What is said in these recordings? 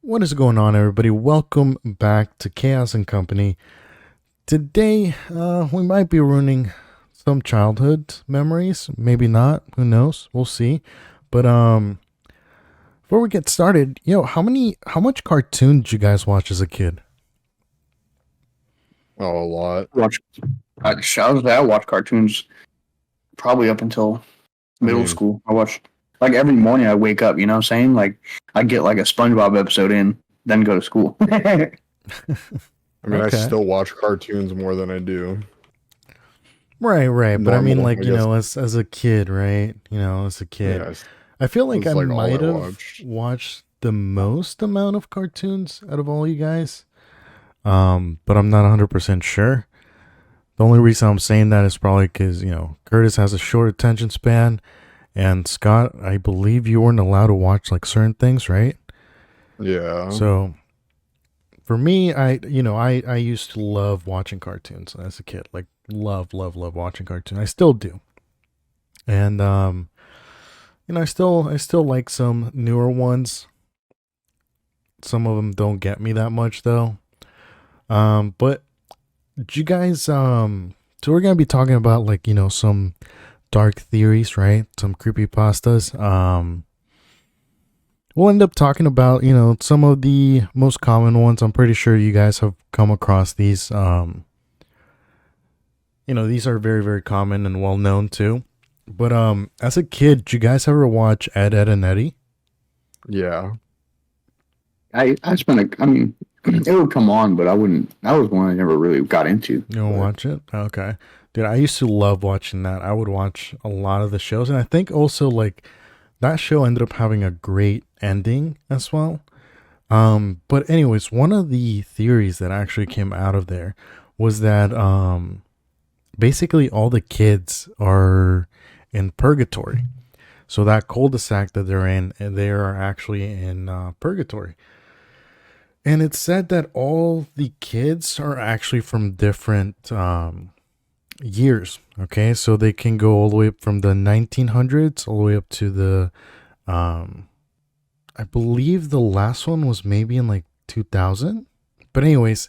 What is going on, everybody? Welcome back to Chaos and Company. Today, we might be ruining some childhood memories. Maybe not. Who knows? We'll see. But before we get started, how much cartoon did you guys watch as a kid? Oh, a lot. Watch. I watch cartoons probably up until I middle mean, school. I watch like every morning. I wake up. You know what I'm saying? Like I get like a SpongeBob episode in, then go to school. I Okay. still watch cartoons more than I do Right. But I mean, normal. like, I guess. as a kid, right? As a kid, Yeah, I feel like I it's like all I might have watched. watched the most amount of cartoons out of all you guys. But I'm not 100% sure. The only reason I'm saying that is probably because, Curtis has a short attention span. And Scott, I believe you weren't allowed to watch like certain things, right? Yeah, So for me, I used to love watching cartoons as a kid. Like love watching cartoons. I still do. And I still like some newer ones. Some of them don't get me that much though. But did you guys so we're gonna be talking about like, some dark theories, right? Some creepy pastas. We'll end up talking about, some of the most common ones. I'm pretty sure you guys have come across these. These are very, very common and well known too. But as a kid, did you guys ever watch Ed, Ed and Eddie? yeah. I spent a. I mean, it would come on, but I wouldn't. That was one I never really got into. You don't But watch it? Okay. Dude, I used to love watching that. I would watch a lot of the shows. And I think also like that show ended up having a great ending as well. But anyways, one of the theories that actually came out of there was that basically all the kids are in purgatory. So that cul-de-sac that they're in, they are actually in purgatory. And it's said that all the kids are actually from different years. Okay, so they can go all the way up from the 1900s all the way up to the um, I believe the last one was maybe in like 2000. But anyways,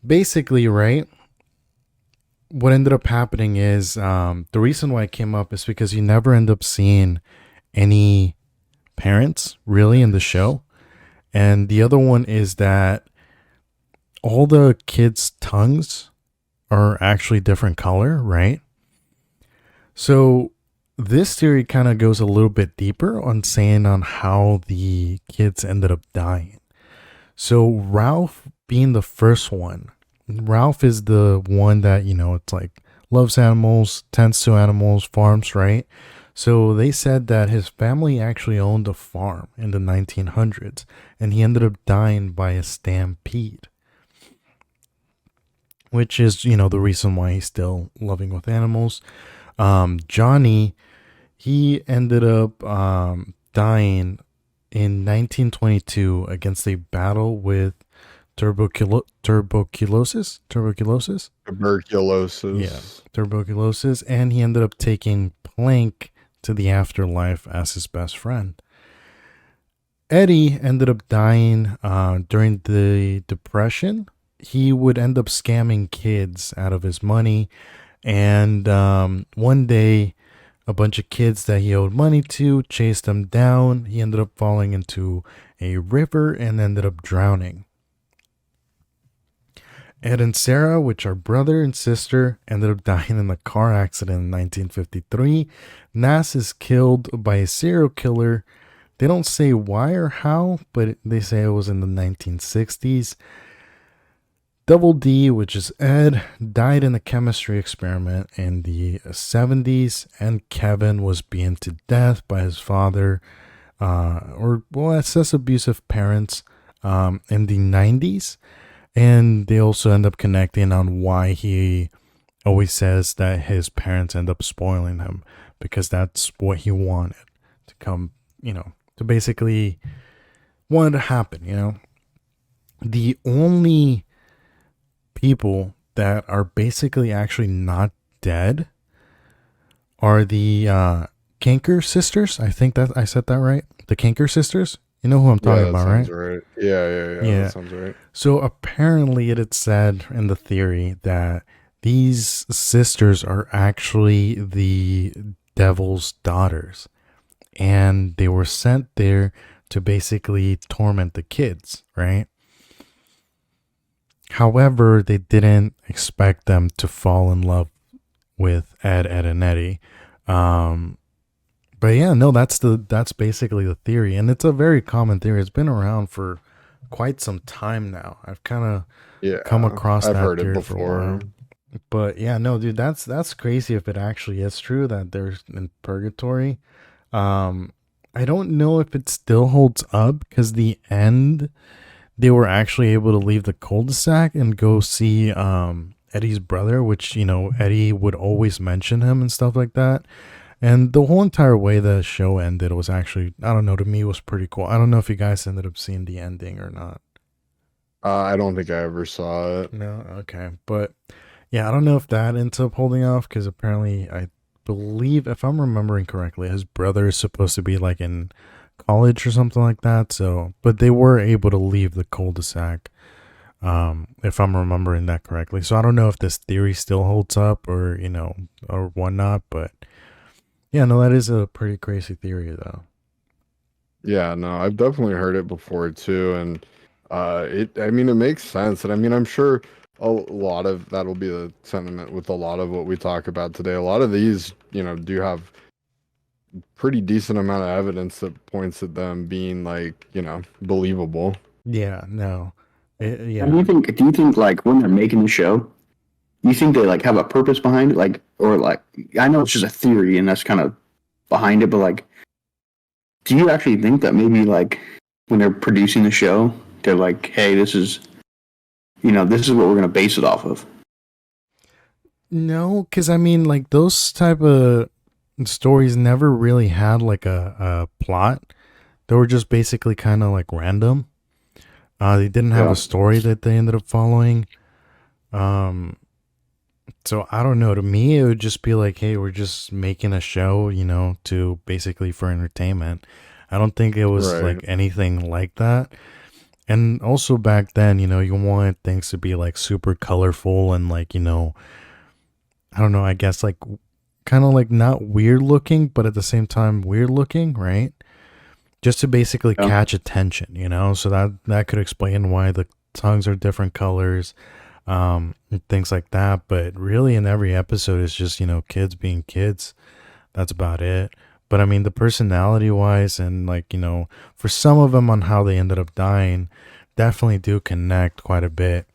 basically, right? What ended up happening is the reason why it came up is because you never end up seeing any parents really in the show. And the other one is that all the kids' tongues are actually different color, right? So this theory kind of goes a little bit deeper on saying on how the kids ended up dying. So Ralph being the first one, Ralph is the one that, it's like loves animals, tends to animals, farms, right? So they said that his family actually owned a farm in the 1900s and he ended up dying by a stampede, which is, the reason why he's still loving with animals. Johnny, he ended up dying in 1922 against a battle with tuberculosis. Yeah, Tuberculosis. tuberculosis, and he ended up taking Plank to the afterlife as his best friend. Eddie ended up dying during the Depression. He would end up scamming kids out of his money, and one day, a bunch of kids that he owed money to chased him down. He ended up falling into a river and ended up drowning. Ed and Sarah, which are brother and sister, ended up dying in a car accident in 1953. Nas is killed by a serial killer. They don't say why or how, but they say it was in the 1960s. Double D, which is Ed, died in a chemistry experiment in the 70s, and Kevin was beaten to death by his father, it says abusive parents in the 90s. And they also end up connecting on why he always says that his parents end up spoiling him because that's what he wanted to come, to basically wanted to happen. The only people that are basically actually not dead are the Kanker sisters. I think that I said that right. The Kanker sisters. You know who I'm Yeah, talking that about, sounds right? right. Yeah, that Yeah. sounds right. So apparently, it had said in the theory that these sisters are actually the devil's daughters, and they were sent there to basically torment the kids, right? However, they didn't expect them to fall in love with Ed, and Eddie. Um, but yeah, no, that's basically the theory, and it's a very common theory. It's been around for quite some time now. I've kind of come Yeah, across I've that heard it theory for a before. while. But yeah, no, dude, that's crazy if it actually is true that they're in purgatory. Um, I don't know if it still holds up because the end they were actually able to leave the cul-de-sac and go see Eddie's brother, which Eddie would always mention him and stuff like that. And the whole entire way the show ended was actually, I don't know, to me was pretty cool. I don't know if you guys ended up seeing the ending or not. I don't think I ever saw it. No, okay, but yeah, I don't know if that ends up holding off because apparently I believe, if I'm remembering correctly, his brother is supposed to be like in college or something like that. So, but they were able to leave the cul-de-sac, if I'm remembering that correctly. So I don't know if this theory still holds up or or whatnot. But yeah, no, that is a pretty crazy theory though. Yeah, no, I've definitely heard it before too, and I mean, it makes sense, and I mean, I'm sure a lot of that'll be the sentiment with a lot of what we talk about today. A lot of these, do have pretty decent amount of evidence that points at them being like, believable. Yeah, no, And yeah. do you think like when they're making the show, you think they like have a purpose behind it, like or like I know it's just a theory and that's kind of behind it, but like, do you actually think that maybe like when they're producing the show, they're like, hey, this is what we're gonna base it off of? No, because I mean, like those type of stories never really had like a plot. They were just basically kind of like random. They didn't have a Yeah. story that they ended up following. Um, so I don't know. To me, it would just be like, hey, we're just making a show, to basically for entertainment. I don't think it was Right, like anything like that. And also back then, you wanted things to be like super colorful and like, I don't know, I guess like kind of like not weird looking, but at the same time weird looking, right? Just to basically Yeah. catch attention, So that could explain why the tongues are different colors, and things like that. But really, in every episode, it's just kids being kids. That's about it. But I mean, the personality wise, and like for some of them on how they ended up dying, definitely do connect quite a bit.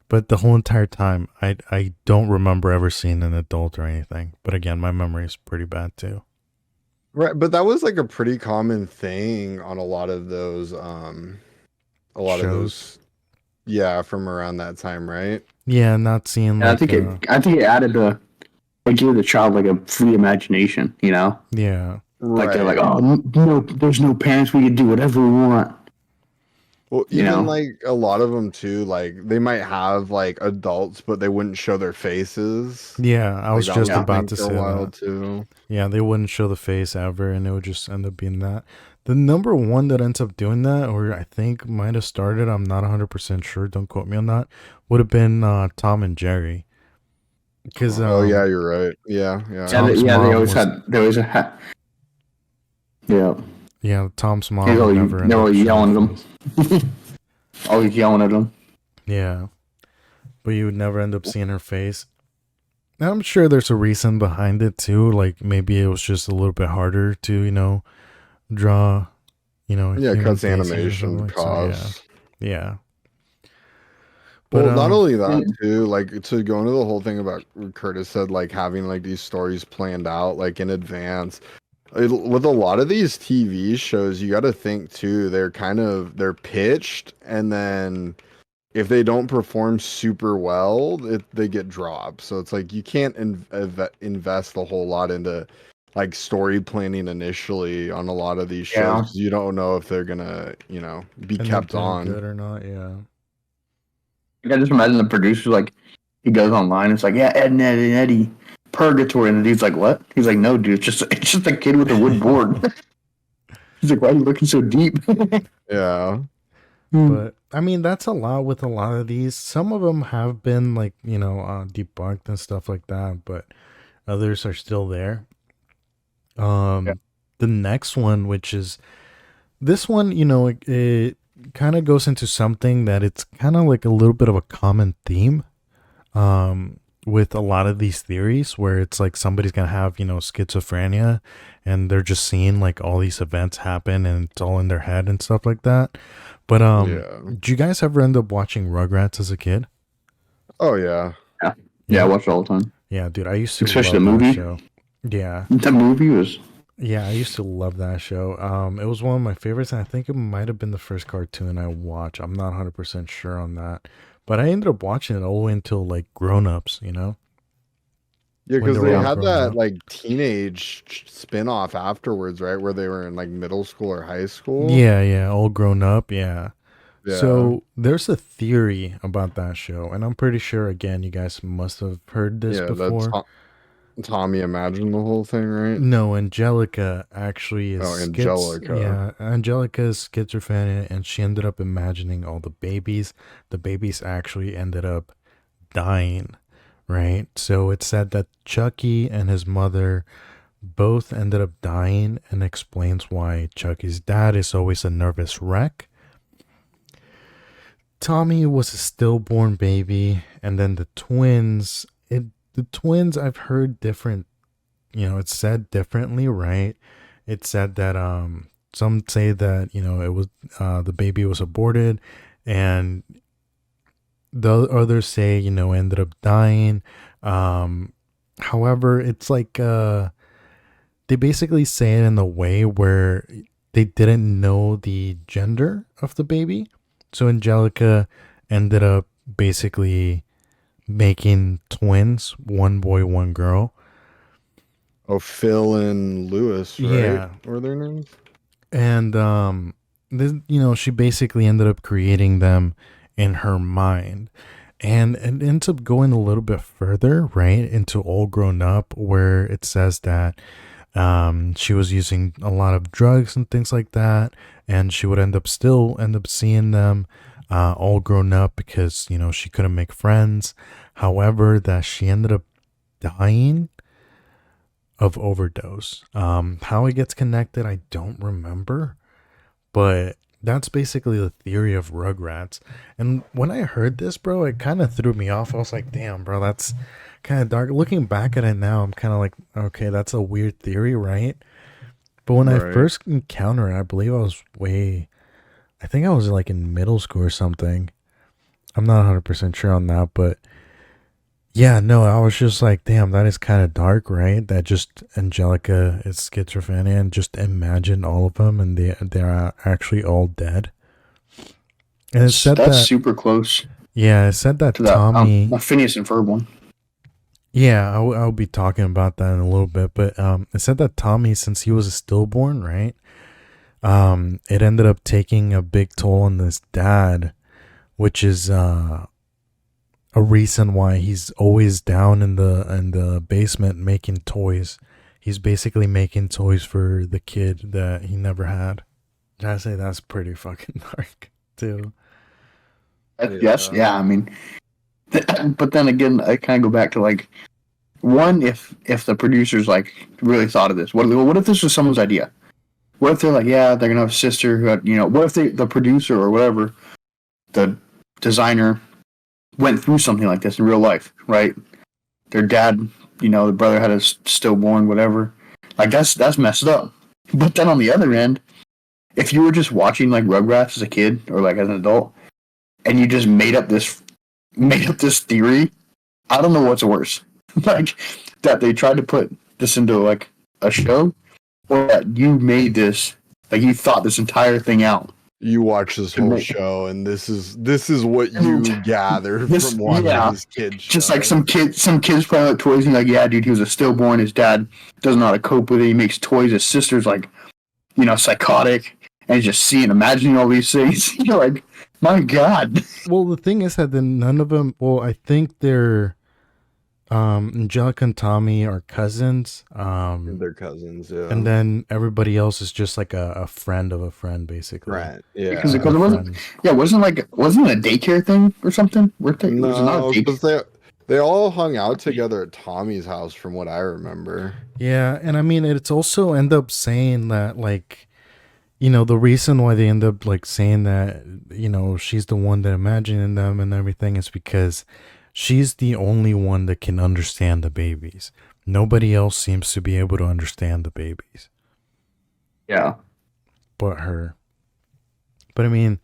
But the whole entire time, I don't remember ever seeing an adult or anything. But again, my memory is pretty bad too. right, but that was like a pretty common thing on a lot of Shows. those, yeah, from around that time, right? Yeah, not seeing And like I think it added it gave the child like a free imagination, yeah. like they're like, Right. oh no, there's no parents, we can do whatever we want, Well, you even know. like a lot of them too, like they might have like adults, but they wouldn't show their faces. Yeah, I Like was that was just a Yeah. about thing to for a say while that. too. Yeah, they wouldn't show the face ever, and it would just end up being that. The number one that ends up doing that, or I think might have started, I'm not 100% sure, don't quote me on that, would have been Tom and Jerry. Because Oh yeah, you're right. Yeah. Yeah, Tom's mom was, they always had, yeah. yeah, Tom's mom would never end They're up always showing her yelling at face. them, always yelling at them. Yeah, but you would never end up seeing her face. And I'm sure there's a reason behind it too. Like maybe it was just a little bit harder to, draw, Yeah, human cuts faces or something animation like so. Yeah, costs. yeah. But Well, not only that too, like to go into the whole thing about what Curtis said, like having like these stories planned out like in advance. With a lot of these TV shows, you got to think too, they're pitched and then if they don't perform super well, they get dropped. So it's like you can't invest a whole lot into like story planning initially on a lot of these shows Yeah. because you don't know if they're gonna, be end up kept doing on. good or not. Yeah. I just imagine the producer like he goes online. It's like, yeah, Ed and Ed and Eddie, purgatory, and the dude's like, what? He's like, no, dude, it's just a kid with a wood board. He's like, why are you looking so deep? Yeah. But I mean, that's a lot with a lot of these. Some of them have been like, debunked and stuff like that, but others are still there. Yeah. The next one, which is this one, it kind of goes into something that it's kind of like a little bit of a common theme. With a lot of these theories where it's like somebody's gonna have schizophrenia and they're just seeing like all these events happen and it's all in their head and stuff like that. But Yeah. did you guys ever end up watching Rugrats as a kid? Oh yeah. Yeah, I watch it all the time. Yeah, dude, I used to Especially love the that movie. show. Yeah, The movie was yeah, I used to love that show. It was one of my favorites, and I think it might have been the first cartoon I watched. I'm not 100% sure on that, but I ended up watching it all the way until like Grown Ups. Yeah, When because they they were all had grown that up. like teenage spin-off afterwards, right? Where they were in like middle school or high school. Yeah, yeah, all grown up. Yeah. Yeah. So there's a theory about that show, and I'm pretty sure again you guys must have heard this Yeah, that's before. Tommy imagined the whole thing, right? No, Angelica actually is Oh, Angelica. yeah, Angelica is schizophrenia, and she ended up imagining all the babies. The babies actually ended up dying, right? So it's said that Chucky and his mother both ended up dying, and explains why Chucky's dad is always a nervous wreck. Tommy was a stillborn baby, and then the twins I've heard different, it's said differently, right? It said that some say that, it was the baby was aborted, and the others say, ended up dying. However, it's like they basically say it in a way where they didn't know the gender of the baby. So Angelica ended up basically making twins, one boy, one girl. Oh, Phil and Lewis, right? Yeah. Were their names? And this, she basically ended up creating them in her mind. And it ends up going a little bit further, right, into All Grown Up, where it says that she was using a lot of drugs and things like that, and she would end up seeing them all grown up because she couldn't make friends. However, that she ended up dying of overdose. How it gets connected, I don't remember, but that's basically the theory of Rugrats. And when I heard this, bro, it kind of threw me off. I was like, damn, bro, that's kind of dark. Looking back at it now, I'm kind of like, okay, that's a weird theory, right? But when I Right. first encountered it, I believe I think I was like in middle school or something. I'm not 100% sure on that, but yeah, no, I was just like, damn, that is kind of dark, right? That just Angelica is schizophrenia, and just imagine all of them, and they're actually all dead. And it said that's that, super close yeah, it said that to that Tommy, Phineas and Ferb one. yeah, I'll be talking about that in a little bit, but it said that Tommy, since he was a stillborn, right? It ended up taking a big toll on this dad, which is a reason why he's always down in the basement making toys. He's basically making toys for the kid that he never had. I say that's pretty fucking dark too. Yes, yeah. I mean, but then again, I kind of go back to like one, if the producers like really thought of this. What if this was someone's idea? What if they're like, yeah, they're gonna have a sister who had, what if the producer or whatever, the designer went through something like this in real life, right? Their dad, the brother had a stillborn, whatever. Like that's messed up. But then on the other end, if you were just watching like Rugrats as a kid or like as an adult, and you just made up this theory, I don't know what's worse. Like that they tried to put this into like a show, or that you made this, like you thought this entire thing out. You watch this whole show, and this is what you gather from watching this kid show. Just like some kids playing with toys, and like, yeah, dude, he was a stillborn. His dad doesn't know how to cope with it. He makes toys. His sister's like, psychotic, and he's just imagining all these things. You're like, my God. Well, the thing is that then none of them. Well, I think they're. Angelica and Tommy are cousins. They're cousins, And yeah. then everybody else is just like a friend of a friend, basically. Right, Because Like yeah. because a it wasn't, friend. yeah, wasn't it a daycare thing or something? Was it not a No, daycare? because they all hung out together at Tommy's house, from what I remember. Yeah, and I mean, it's also end up saying that, like, the reason why they end up like saying that, she's the one that imagining them and everything is because she's the only one that can understand the babies. Nobody else seems to be able to understand the babies Yeah. but her. But I mean,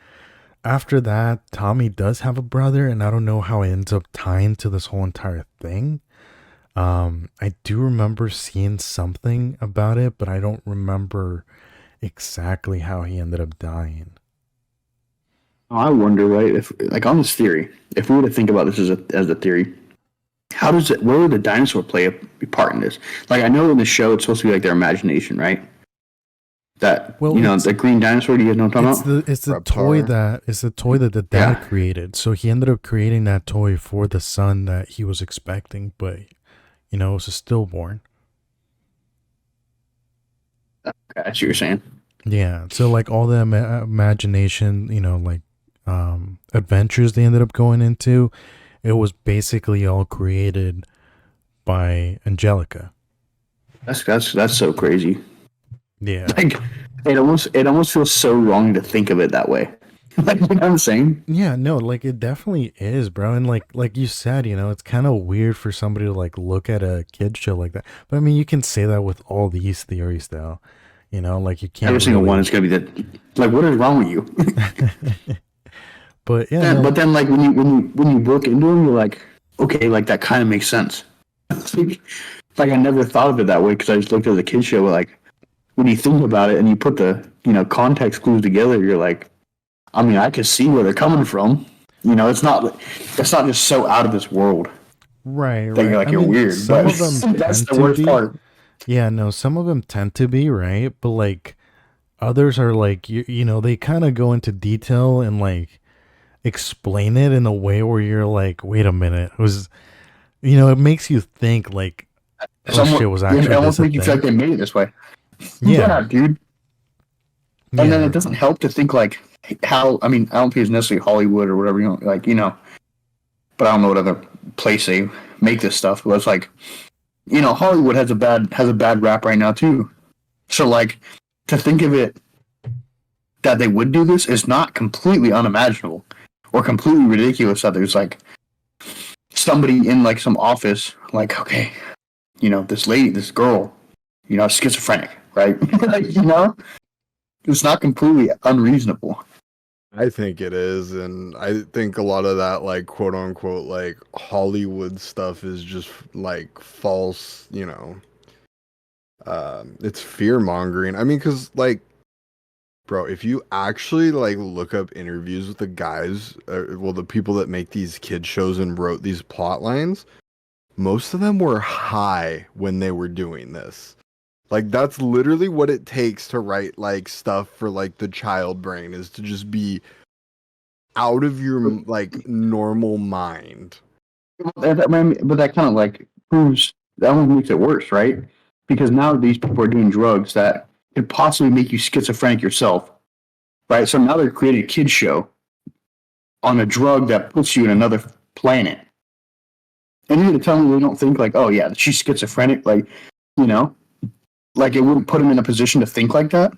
after that, Tommy does have a brother, and I don't know how it ends up tying to this whole entire thing. I do remember seeing something about it, but I don't remember exactly how he ended up dying. I wonder, right? If like on this theory, if we were to think about this as a theory, how does it? Where would the dinosaur play a part in this? Like I know in the show it's supposed to be like their imagination, right? That Well, it's the green dinosaur. Do you guys know what I'm it's talking about? the toy Reptar. that it's the toy that the dad Yeah, created. So he ended up creating that toy for the son that he was expecting, but it was a stillborn. that's what you're saying. Yeah. So like all the imagination, like adventures they ended up going into, it was basically all created by Angelica. That's so crazy. Yeah. Like it almost feels so wrong to think of it that way. Like you know what I'm saying? Yeah, no, like it definitely is, bro. And like you said, it's kind of weird for somebody to like look at a kid show like that. But I mean, you can say that with all these theories though. Like you Every can't single one really. is gonna be the like. What is wrong with you? But yeah, But no. then like when you look into them, you're like, okay, like that kind of makes sense. Like I never thought of it that way because I just looked at the kid show. Like when you think about it and you put the context clues together, you're like, I mean, I can see where they're coming from. It's not just so out of this world Right, that you're right. like I you're mean, weird. But some of them that's tend the to worst be. part. Yeah, no, some of them tend to be, right? But like others are like they kind of go into detail and like explain it in a way where you're like, wait a minute, it makes you think like, oh shit, Someone was it actually this almost a makes you feel like thing? they made it this way. Yeah, Yeah, dude. And then yeah, it doesn't help to think like how. I mean, I don't think it's necessarily Hollywood or whatever. But I don't know what other place they make this stuff. But it's like Hollywood has a bad rap right now too. So like to think of it that they would do this is not completely unimaginable or completely ridiculous. That there's like somebody in like some office, like okay, this lady, this girl, schizophrenic, right? Like it's not completely unreasonable. I think it is, and I think a lot of that, like, quote unquote, like, Hollywood stuff is just like false, it's fear mongering. I mean, because, like, bro, if you actually, like, look up interviews with the guys, well, the people that make these kid shows and wrote these plot lines, most of them were high when they were doing this. Like, that's literally what it takes to write, like, stuff for, like, the child brain, is to just be out of your like normal mind. But that kind of like proves that one makes it worse, right? Because now these people are doing drugs that could possibly make you schizophrenic yourself, right? So now they're creating a kids show on a drug that puts you in another planet. And you're gonna tell me they don't think like, oh yeah, she's schizophrenic, like you know, like it wouldn't put them in a position to think like that.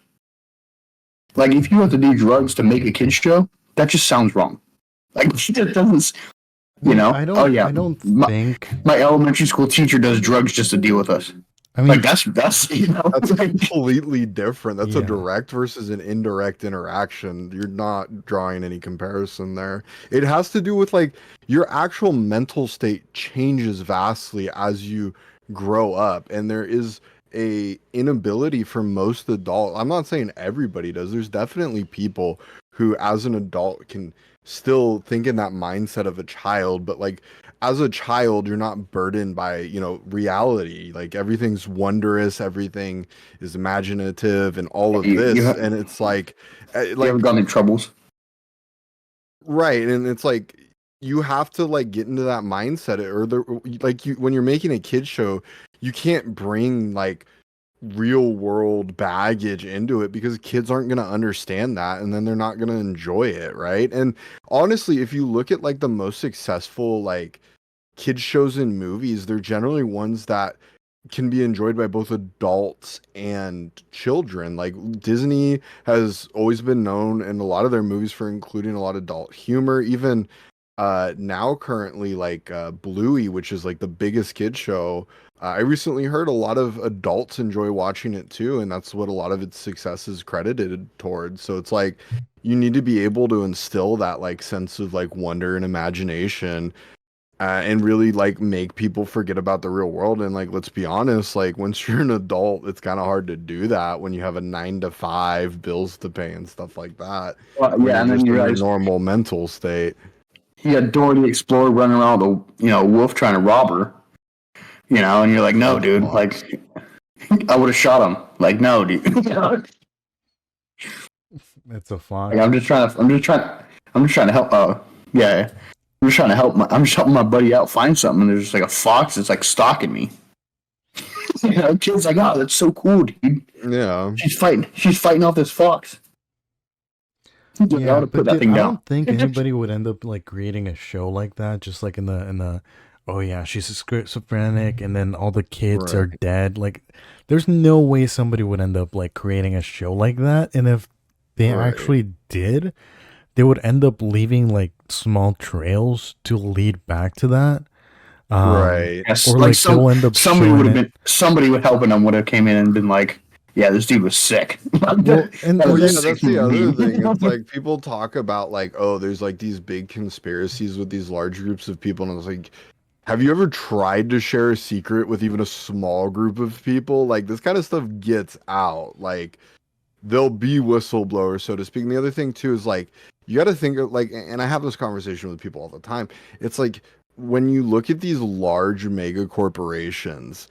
Like if you have to do drugs to make a kids show, that just sounds wrong. Like it doesn't, well, I oh don't yeah, I don't my, think. my elementary school teacher does drugs just to deal with us. I Like mean, that's That's like, completely different. That's a yeah, direct versus an indirect interaction. You're not drawing any comparison there. It has to do with like your actual mental state changes vastly as you grow up, and there is a inability for most adult. I'm not saying everybody does. There's definitely people who as an adult can still think in that mindset of a child, but like as a child you're not burdened by reality. Like everything's wondrous, everything is imaginative and all of you you, this, have, and it's like you haven't like gotten in troubles. right, and it's like you have to like get into that mindset, or like you when you're making a kid show, you can't bring like real world baggage into it because kids aren't going to understand that, and then they're not going to enjoy it, right? And honestly, if you look at like the most successful like kids shows in movies, they're generally ones that can be enjoyed by both adults and children. Like Disney has always been known in a lot of their movies for including a lot of adult humor. Even now currently like Bluey, which is like the biggest kid show, I recently heard a lot of adults enjoy watching it too, and that's what a lot of its success is credited towards. So it's like you need to be able to instill that like sense of like wonder and imagination, and really like make people forget about the real world. And like, let's be honest, like once you're an adult, it's kind of hard to do that when you have a 9 to 5, bills to pay and stuff like that. Well, When yeah, you're and then just you in your realize normal mental state. you got Dora the Explorer running around with a wolf trying to rob her. And you're like, no, dude, like I would have shot him. Like, no, dude. It's a fox. Like, I'm just trying to help. Yeah, I'm just trying to help. I'm just helping my buddy out find something. And there's just like a fox that's like stalking me. Kid's like, oh, that's so cool, dude. Yeah, She's fighting off this fox. Yeah, I but that thing I down. don't think anybody would end up like creating a show like that, just like in the oh yeah, she's a schizophrenic, and then all the kids are right, dead. Like, there's no way somebody would end up like creating a show like that. And if they right, actually did, they would end up leaving like small trails to lead back to that. right. Yes, Or like like they'll end up showing it. somebody would helping him would have came in and been like, yeah, this dude was sick. Well, and That Well, was a yeah, sick that's the human other being. thing. It's like people talk about like, oh, there's like these big conspiracies with these large groups of people, and it's like, have you ever tried to share a secret with even a small group of people? Like this kind of stuff gets out. Like there'll be whistleblowers, so to speak. And the other thing too is like you got to think of like, and I have this conversation with people all the time. It's like when you look at these large mega corporations,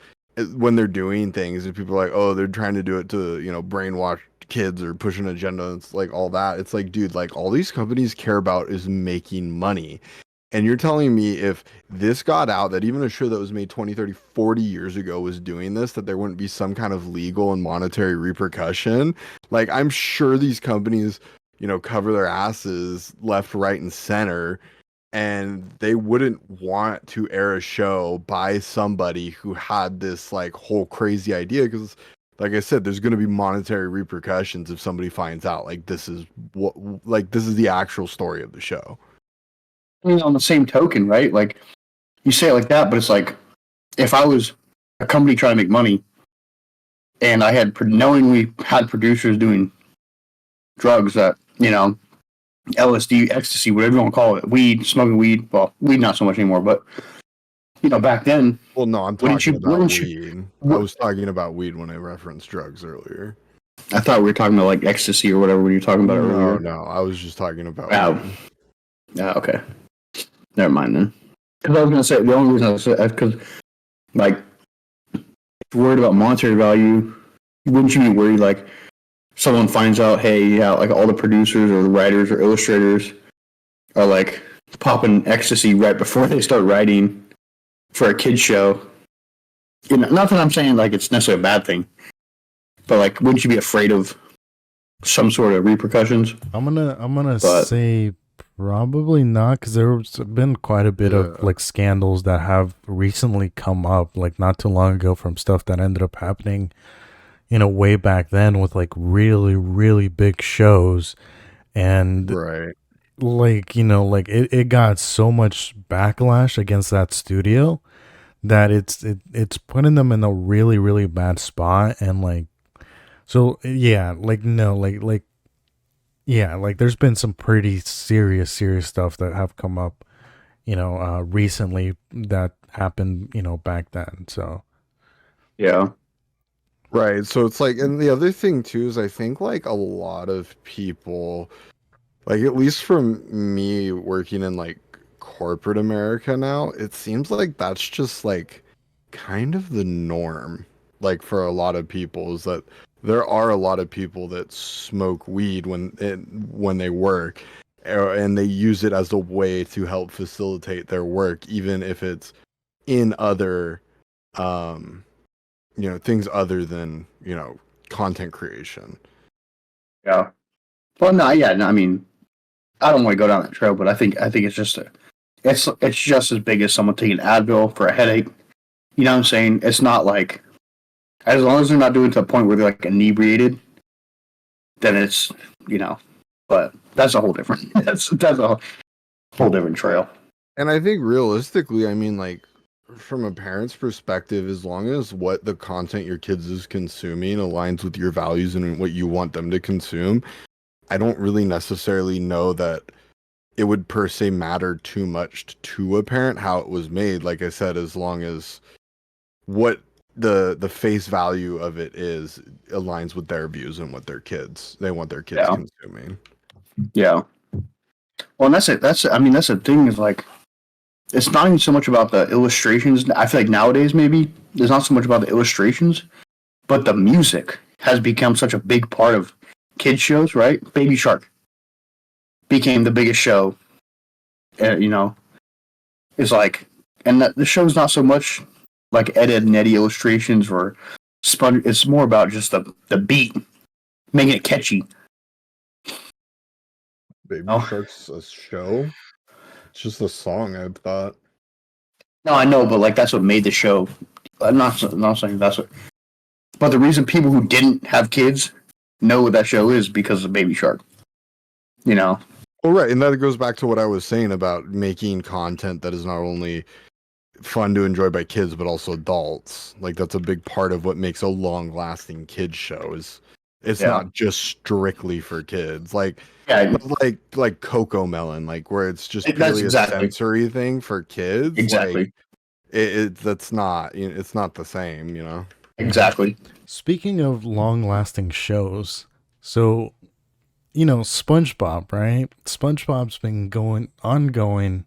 when they're doing things, and people are like, oh, they're trying to do it to brainwash kids or push an agenda. It's like all that. It's like, dude, like all these companies care about is making money. And you're telling me if this got out, that even a show that was made 20, 30, 40 years ago was doing this, that there wouldn't be some kind of legal and monetary repercussion? Like, I'm sure these companies, cover their asses left, right, and center, and they wouldn't want to air a show by somebody who had this, like, whole crazy idea because, like I said, there's going to be monetary repercussions if somebody finds out, like, this is the actual story of the show. On the same token, right? Like you say it like that, but it's like if I was a company trying to make money and I had knowingly had producers doing drugs that LSD, ecstasy, whatever you want to call it, weed, smoking weed. Well, weed not so much anymore, but back then. Well, no, I'm talking about weed. I was talking about weed when I referenced drugs earlier. I thought we were talking about like ecstasy or whatever when you were talking about it earlier. No, I was just talking about weed. Yeah, okay. Never mind then. Because I was going to say, the only reason I was because, like, if you're worried about monetary value, wouldn't you be worried, like, someone finds out, hey, yeah, like all the producers or the writers or illustrators are, like, popping ecstasy right before they start writing for a kid's show? Not that I'm saying, like, it's necessarily a bad thing, but, like, wouldn't you be afraid of some sort of repercussions? I'm gonna say probably not, because there's been quite a bit of like scandals that have recently come up, like not too long ago, from stuff that ended up happening, way back then with like really, really big shows, and right, like like it got so much backlash against that studio that it's putting them in a really, really bad spot, and like so yeah, like no, like yeah, like there's been some pretty serious stuff that have come up, recently that happened, back then. So yeah, right. So it's like, and the other thing too is I think like a lot of people, like at least from me working in like corporate America now, it seems like that's just like kind of the norm. Like for a lot of people, is that there are a lot of people that smoke weed when they work. and they use it as a way to help facilitate their work, even if it's in other, um, things other than, content creation. Yeah. Well, no, yeah, no, I mean, I don't want to go down that trail, but I think it's just as big as someone taking Advil for a headache. You know what I'm saying? It's not like, as long as they're not doing it to the point where they're like inebriated, then it's, you know. But that's a whole different. That's a whole different trail. And I think realistically, I mean, like, from a parent's perspective, as long as what the content your kids is consuming aligns with your values and what you want them to consume, I don't really necessarily know that it would per se matter too much to a parent how it was made. Like I said, as long as what the face value of it is aligns with their views and what they want their kids consuming. Yeah. Well, and that's it. I mean, that's the thing is like, it's not even so much about the illustrations. I feel like nowadays maybe there's not so much about the illustrations, but the music has become such a big part of kids shows, right? Baby Shark became the biggest show. You know, it's like, and the show's not so much like Ed, Ed and Eddie illustrations or Sponge. It's more about just the beat, making it catchy. Baby Shark's a show. It's just a song, I thought. No, I know, but like that's what made the show. I'm not saying that's what. But the reason people who didn't have kids know what that show is because of Baby Shark. You know. Well, right, and that goes back to what I was saying about making content that is not only fun to enjoy by kids but also adults. Like that's a big part of what makes a long-lasting kids show is it's not just strictly for kids. Like like Coco Melon, like where it's just purely a sensory thing for kids. Exactly. Like that's not, it's not the same, Exactly. Speaking of long-lasting shows, so SpongeBob, right? SpongeBob's been ongoing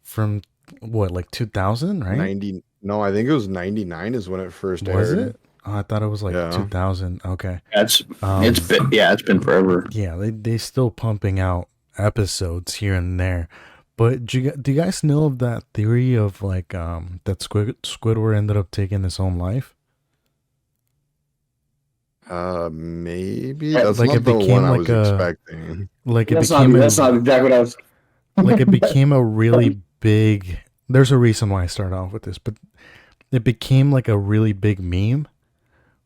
from what, like 2000, right? 90? No, I think it was 99 is when it first aired. Was it? Oh, I thought it was like 2000. Okay. It's been forever. Yeah, they still pumping out episodes here and there. But do you guys know of that theory of like that Squidward ended up taking his own life? Maybe that's like not the one I was expecting. Like it that's became that's not exactly what I was. Like it became a really big. There's a reason why I started off with this, but it became like a really big meme,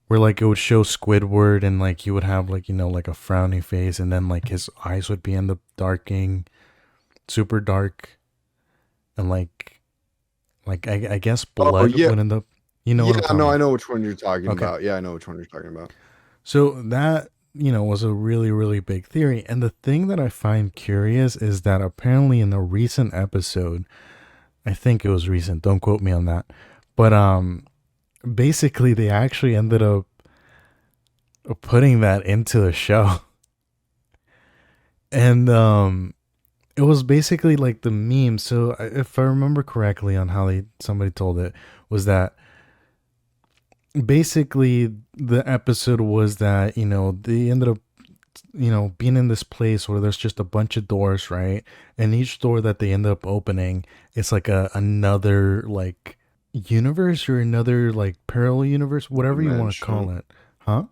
where like it would show Squidward and like he would have like like a frowny face, and then like his eyes would be in the darking, super dark, and like I guess blood would end up. I know which one you're talking about. Yeah, I know which one you're talking about. So that, was a really, really big theory. And the thing that I find curious is that apparently in a recent episode, I think it was recent, don't quote me on that, but basically they actually ended up putting that into the show. And it was basically like the meme. So if I remember correctly on how somebody told it, was that basically the episode was that they ended up being in this place where there's just a bunch of doors, right? And each door that they end up opening, it's like another like universe or another like parallel universe, whatever you want to call it. Huh?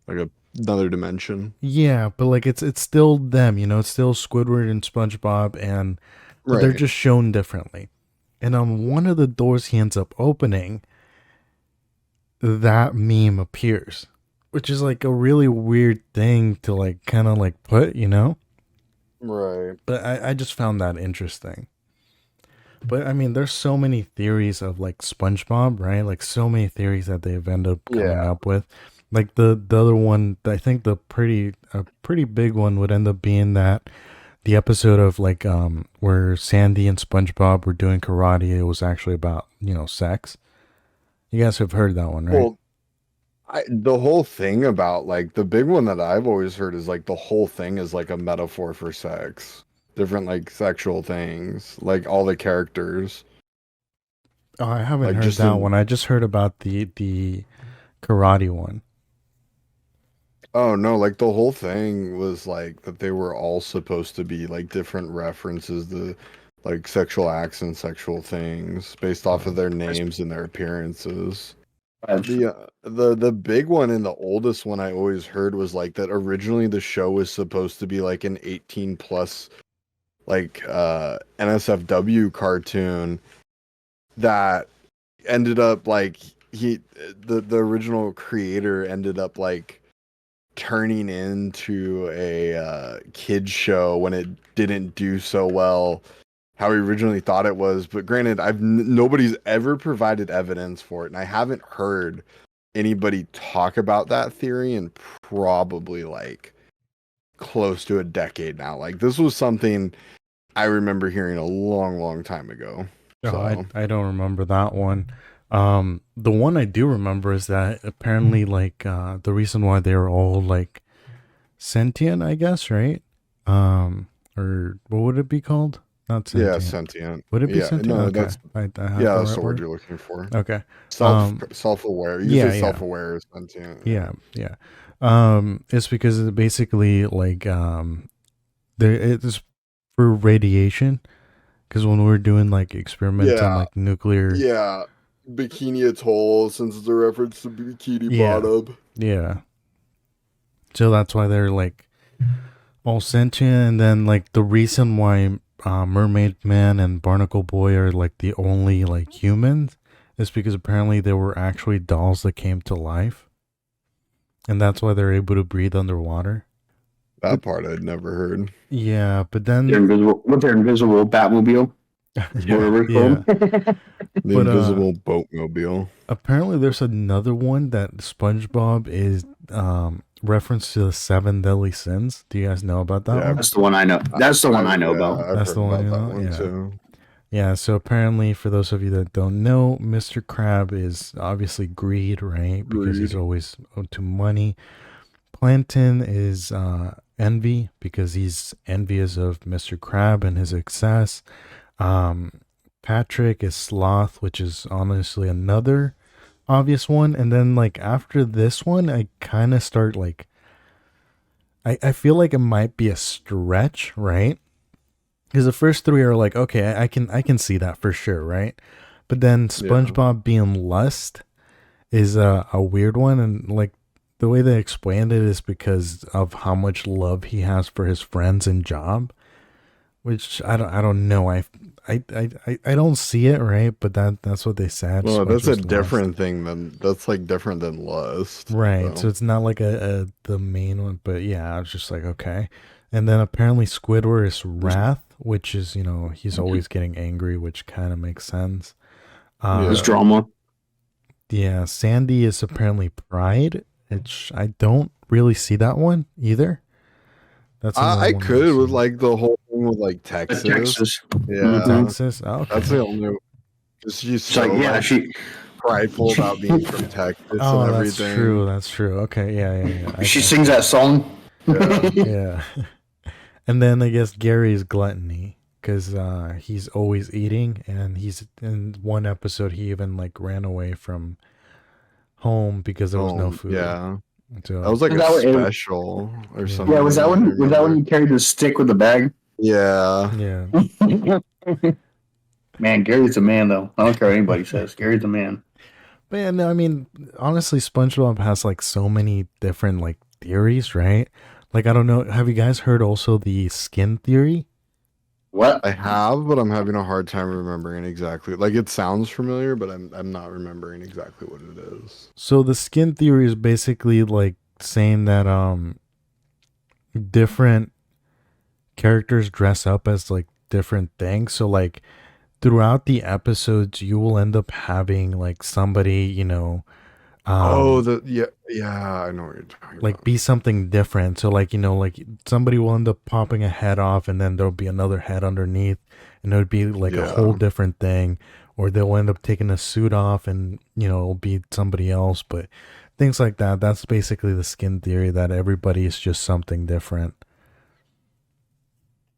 Like another dimension. Yeah, but like it's still them, it's still Squidward and SpongeBob, and but they're just shown differently. And on one of the doors he ends up opening, that meme appears, which is like a really weird thing to like kind of like put, Right. But I just found that interesting. But I mean, there's so many theories of like SpongeBob, right? Like so many theories that they've ended up coming up with. Like the other one, I think a pretty big one would end up being that the episode of like where Sandy and SpongeBob were doing karate, it was actually about sex. You guys have heard that one, right? Well, the whole thing about like the big one that I've always heard is like the whole thing is like a metaphor for sex, different like sexual things, like all the characters. Oh, I haven't heard that one. I just heard about the karate one. Oh no, like the whole thing was like that they were all supposed to be like different references to like sexual acts and sexual things based off of Oh, their names and their appearances. I've- The big one and the oldest one I always heard was like that originally the show was supposed to be like an 18 plus like NSFW cartoon that ended up like the original creator ended up like turning into a kids show when it didn't do so well how he originally thought it was. But granted, nobody's ever provided evidence for it, and I haven't heard anybody talk about that theory in probably like close to a decade now. Like this was something I remember hearing a long, long time ago. oh, So I don't remember that one. The one I do remember is that apparently, like, the reason why they were all like sentient, I guess, right? Or what would it be called? Not yeah, sentient. sentient. Would it be Yeah, sentient? no, Okay, that's I have yeah, the that's right the word word. you're looking for. Okay. Self self-aware. You can Yeah, say yeah, self-aware or sentient. yeah, yeah. It's because it basically like there it's for radiation. Because when we're doing like experiments on Yeah, like nuclear, yeah. Bikini Atoll, since it's a reference to Bikini yeah, Bottom. yeah. So that's why they're like all sentient, and then like the reason why Mermaid Man and Barnacle Boy are like the only like humans is because apparently they were actually dolls that came to life, and that's why they're able to breathe underwater. But That part I'd never heard. yeah, but Their then invisible with their invisible Batmobile, Yeah. whatever it's yeah, called. The but invisible boatmobile. apparently there's another one that SpongeBob is reference to the seven deadly sins. Do you guys know about that Yeah, one? That's the one I know. That's the one I know about. yeah, I've That's heard the one, about you that know? one Yeah. too. Yeah, so apparently for those of you that don't know, Mr. Crab is obviously greed, right? Because he's Greed. always owed to money. Plankton is envy because he's envious of Mr. Crab and his success. Um, Patrick is sloth, which is honestly another obvious one. And then like after this one, I kind of start like I feel like it might be a stretch, right? Because the first three are like, okay, I can see that for sure, right? But then Yeah. SpongeBob being lust is a weird one, and like the way they explained it is because of how much love he has for his friends and job, which I don't know. I don't see it, right? But that's what they said. Well, that's a SpongeBob's lust. different thing than that's like different than lust. Right. So So it's not like a the main one, but yeah, I was just like, okay. And then apparently Squidward is wrath, which is, he's always getting angry, which kind of makes sense. There's yeah. Um drama. yeah, Sandy is apparently pride, which I don't really see that one either. That's another I one that I could with see. like the whole thing with like Texas. Texas. Yeah. Hmm. Texas. That's Okay. the only because she's It's like, so yeah, like she prideful about being from Texas and Oh, that's everything. true. That's true. Okay, yeah. she I sings see that that. song. Yeah. Yeah. And then I guess Gary's gluttony because he's always eating, and he's in one episode he even like ran away from home because there was no food. Yeah. That So was like Was a that special or yeah, yeah, something. I was that when remember. you carried the stick with the bag? Yeah. yeah, Man, Gary's the man though. I don't care what anybody says. Gary's the man. but yeah, no, I mean honestly, SpongeBob has like so many different like theories, right? Like I don't know, have you guys heard also the skin theory? What? I have, but I'm having a hard time remembering exactly. Like it sounds familiar, but I'm not remembering exactly what it is. So the skin theory is basically like saying that different characters dress up as like different things. So like throughout the episodes you will end up having like somebody, Oh, um yeah, I know what you're talking like about. be something different. So like, like somebody will end up popping a head off and then there'll be another head underneath and it would be like a whole Yeah. different thing. Or they'll end up taking a suit off and, it'll be somebody else. But things like that. That's basically the skin theory that everybody is just something different.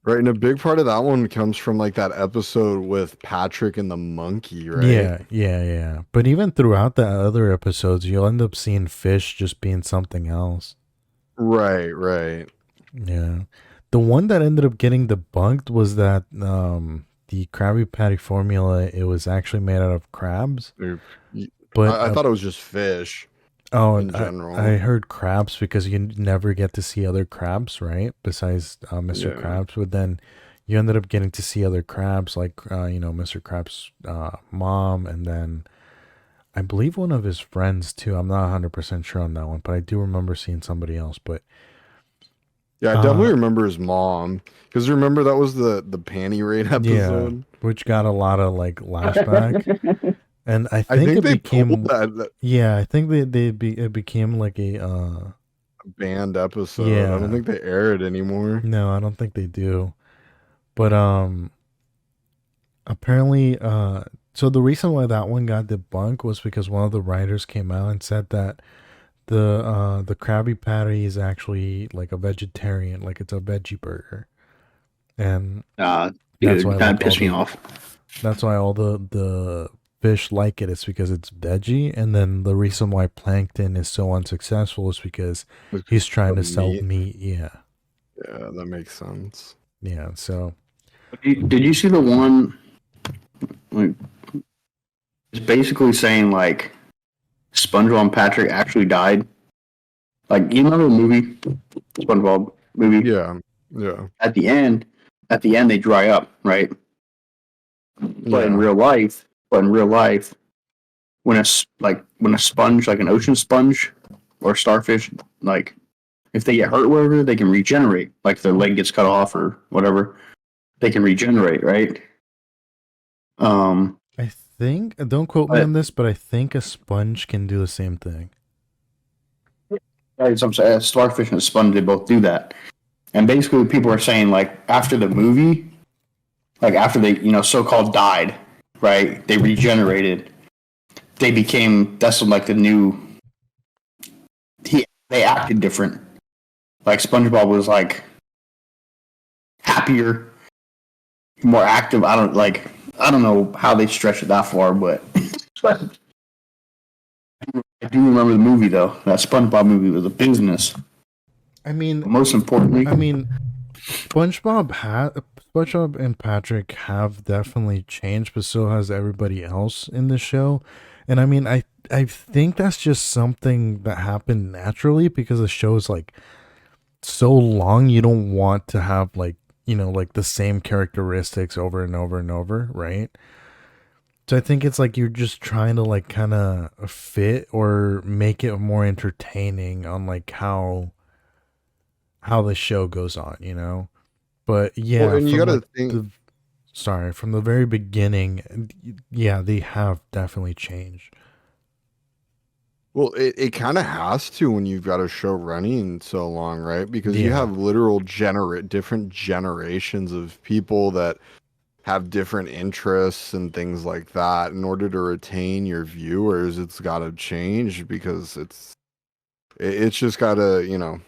Right, and a big part of that one comes from like that episode with Patrick and the monkey, right? Yeah. But even throughout the other episodes, you'll end up seeing fish just being something else. Right, right. Yeah. The one that ended up getting debunked was that the Krabby Patty formula, it was actually made out of crabs. Oof. Y- But I thought it was just fish oh, in I general. heard crabs because you never get to see other crabs, right? Besides Mr. Yeah. Krabs, but then you ended up getting to see other crabs, like Mr. Krabs' mom, and then I believe one of his friends too. I'm not 100% sure on that one, but I do remember seeing somebody else. But Yeah, I definitely uh, remember his mom. Because remember that was the panty raid yeah, episode? which got a lot of like lashback, and I I think think it they pulled became that yeah, I think it became like a banned episode. I don't yeah. think they air it anymore. No, I don't think they do. But apparently so the reason why that one got debunked was because one of the writers came out and said that the Krabby Patty is actually like a vegetarian, like it's a veggie burger. And that's why Dude, that like all pissed me the off. that's why all the fish like it is because it's veggie, and then the reason why Plankton is so unsuccessful is because It's he's trying the to sell meat. meat. Yeah. Yeah, that makes sense. Yeah, so Did you see the one? Like, it's basically saying like SpongeBob and Patrick actually died. Like you know the movie SpongeBob movie. Yeah, yeah, At the end, they dry up, right? But in yeah, real life, when when a sponge, like an ocean sponge or starfish, like if they get hurt, wherever they can regenerate. Like if their leg gets cut off or whatever, they can regenerate, right? Um, I think, don't quote me but on this, but I think a sponge can do the same thing. right, so I'm saying a starfish and a sponge, they both do that. And basically, people are saying like after the movie, like after they so-called died, right? They regenerated. They became that's like the new. They acted different. Like SpongeBob was like happier, more active. I don't know how they stretch it that far, but I do remember the movie though. That SpongeBob movie was a business. I mean, But most importantly, I mean, SpongeBob and Patrick have definitely changed, but so has everybody else in the show. And I mean, I think that's just something that happened naturally because the show is like so long. You don't want to have like like the same characteristics over and over and over, right? So I think it's like you're just trying to like kind of fit or make it more entertaining on like how the show goes on. But well, yeah, and you from got like to think. the sorry, from the very beginning, yeah, they have definitely changed. Well, it kind of has to when you've got a show running so long, right? Because you Yeah. have literal different generations of people that have different interests and things like that. In order to retain your viewers, it's got to change because it's just got to,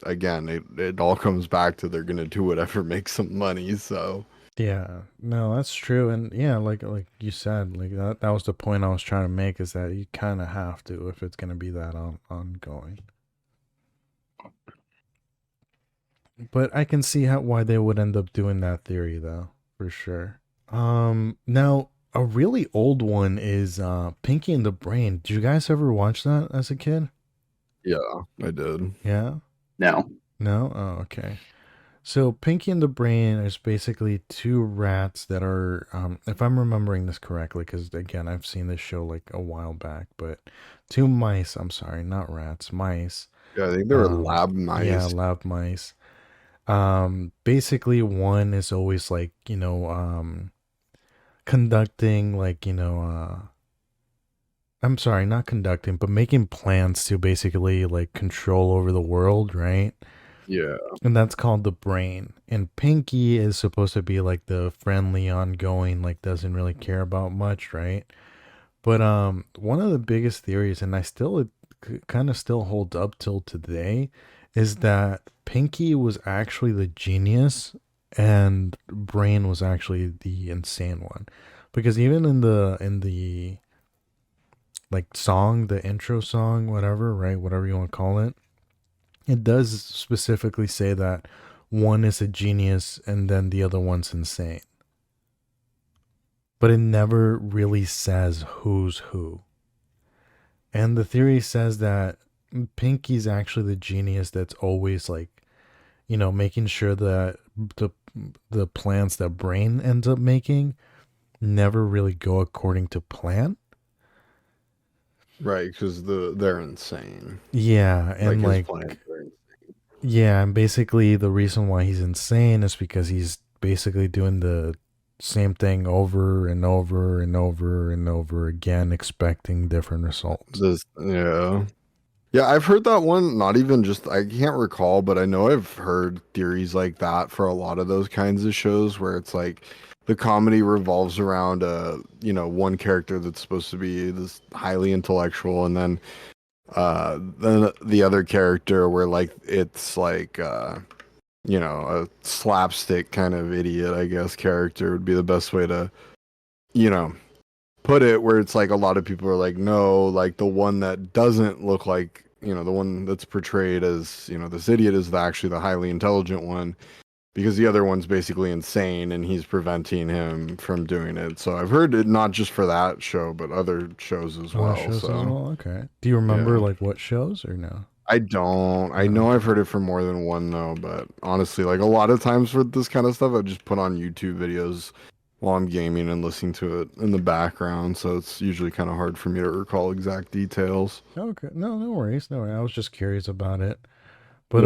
again, it all comes back to they're gonna do whatever makes some money. So Yeah. No, that's true. And yeah, like you said, like that was the point I was trying to make is that you kind of have to if it's going to be that ongoing. But I can see how why they would end up doing that theory though, for sure. Now a really old one is Pinky and the Brain. Did you guys ever watch that as a kid? yeah, I did. Yeah? no. No? Oh, okay. So Pinky and the Brain is basically two rats that are if I'm remembering this correctly, because again I've seen this show like a while back, but two mice, I'm sorry, not rats, mice. Yeah, I think they were lab Yeah, mice. lab mice. Basically one is always like, conducting like, I'm sorry, not conducting, but making plans to basically like control over the world, right? Yeah, And that's called the brain. And Pinky is supposed to be like the friendly, ongoing, like doesn't really care about much, right? But one of the biggest theories, and I still it kind of still holds up till today, is that Pinky was actually the genius and Brain was actually the insane one. Because even in the like song, the intro song, whatever, right? Whatever you want to call it, it does specifically say that one is a genius and then the other one's insane. But it never really says who's who. And the theory says that Pinky's actually the genius that's always like, making sure that the plans that Brain ends up making never really go according to plan. Right, because they're insane. Yeah, and his plans are insane. yeah, and basically the reason why he's insane is because he's basically doing the same thing over and over and over and over again, expecting different results. Yeah, I've heard that one. Not even just, I can't recall, but I know I've heard theories like that for a lot of those kinds of shows where it's like the comedy revolves around one character that's supposed to be this highly intellectual, and then the other character where like it's like a slapstick kind of idiot, I guess, character would be the best way to put it, where it's like a lot of people are like, no, like the one that doesn't look like, the one that's portrayed as, this idiot is actually the highly intelligent one, because the other one's basically insane and he's preventing him from doing it. So I've heard it not just for that show, but other shows as well. Okay. Do you remember like what shows or no? I don't. I know I've heard it for more than one though, but honestly, like a lot of times for this kind of stuff, I just put on YouTube videos while I'm gaming and listening to it in the background, so it's usually kind of hard for me to recall exact details. Okay, no worries, no worries. I was just curious about it. But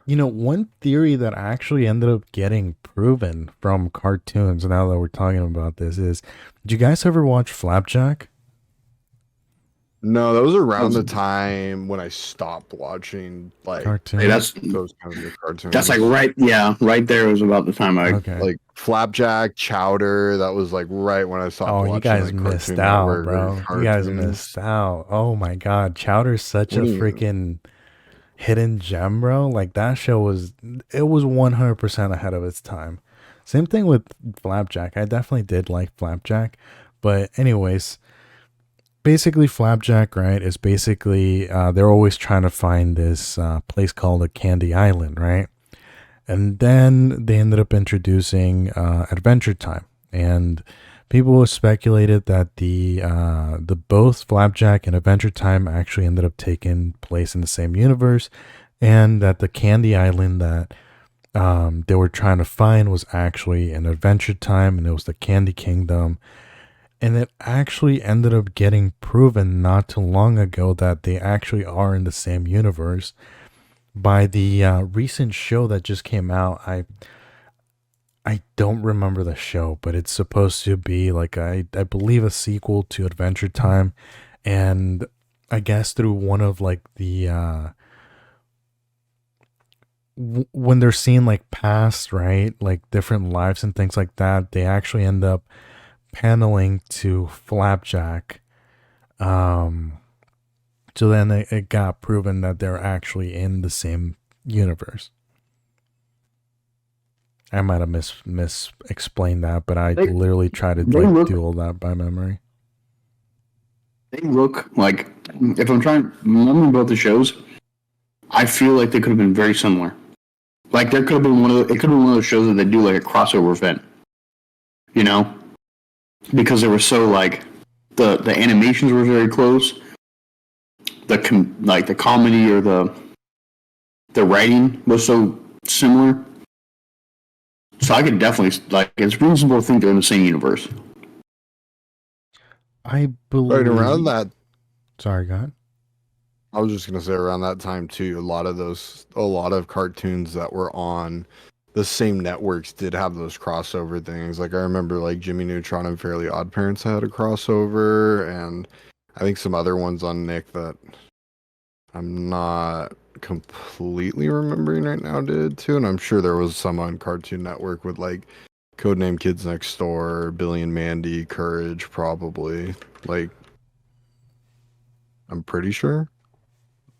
one theory that actually ended up getting proven from cartoons, now that we're talking about this, is, did you guys ever watch Flapjack? No, that was around the time when I stopped watching like cartoons. Hey, that's those kinds of cartoons. That's like right there was about the time I like Flapjack, Chowder. That was like right when I stopped watching. You guys like, missed out, bro. You guys missed out. Oh my god, Chowder's such a freaking hidden gem, bro. Like that show was 100% ahead of its time. Same thing with Flapjack. I definitely did like Flapjack, but anyways, basically Flapjack, right, is basically they're always trying to find this place called a Candy Island, right? And then they ended up introducing Adventure Time, and people speculated that the both Flapjack and Adventure Time actually ended up taking place in the same universe, and that the Candy Island that they were trying to find was actually an Adventure Time, and it was the Candy Kingdom. And it actually ended up getting proven not too long ago that they actually are in the same universe by the recent show that just came out. I don't remember the show, but it's supposed to be like I believe a sequel to Adventure Time, and I guess through one of like the when they're seeing like past, right, like different lives and things like that, they actually end up paneling to Flapjack. So then it got proven that they're actually in the same universe. I might have mis-explained that, but I literally tried to do all that by memory. They look like, if I'm trying to remember both the shows, I feel like they could have been very similar. Like there could have been it could have been one of those shows that they do like a crossover event, because they were so like the animations were very close. The comedy or the writing was so similar. So I could definitely, like, it's reasonable to think they're in the same universe. I believe. Right around that. Sorry, go ahead. I was just gonna say around that time too. A lot of cartoons that were on the same networks did have those crossover things. Like I remember, like Jimmy Neutron and Fairly Odd Parents had a crossover, and I think some other ones on Nick that I'm not completely remembering right now did too. And I'm sure there was some on Cartoon Network with like Codename Kids Next Door, Billy and Mandy, Courage, probably. Like, I'm pretty sure.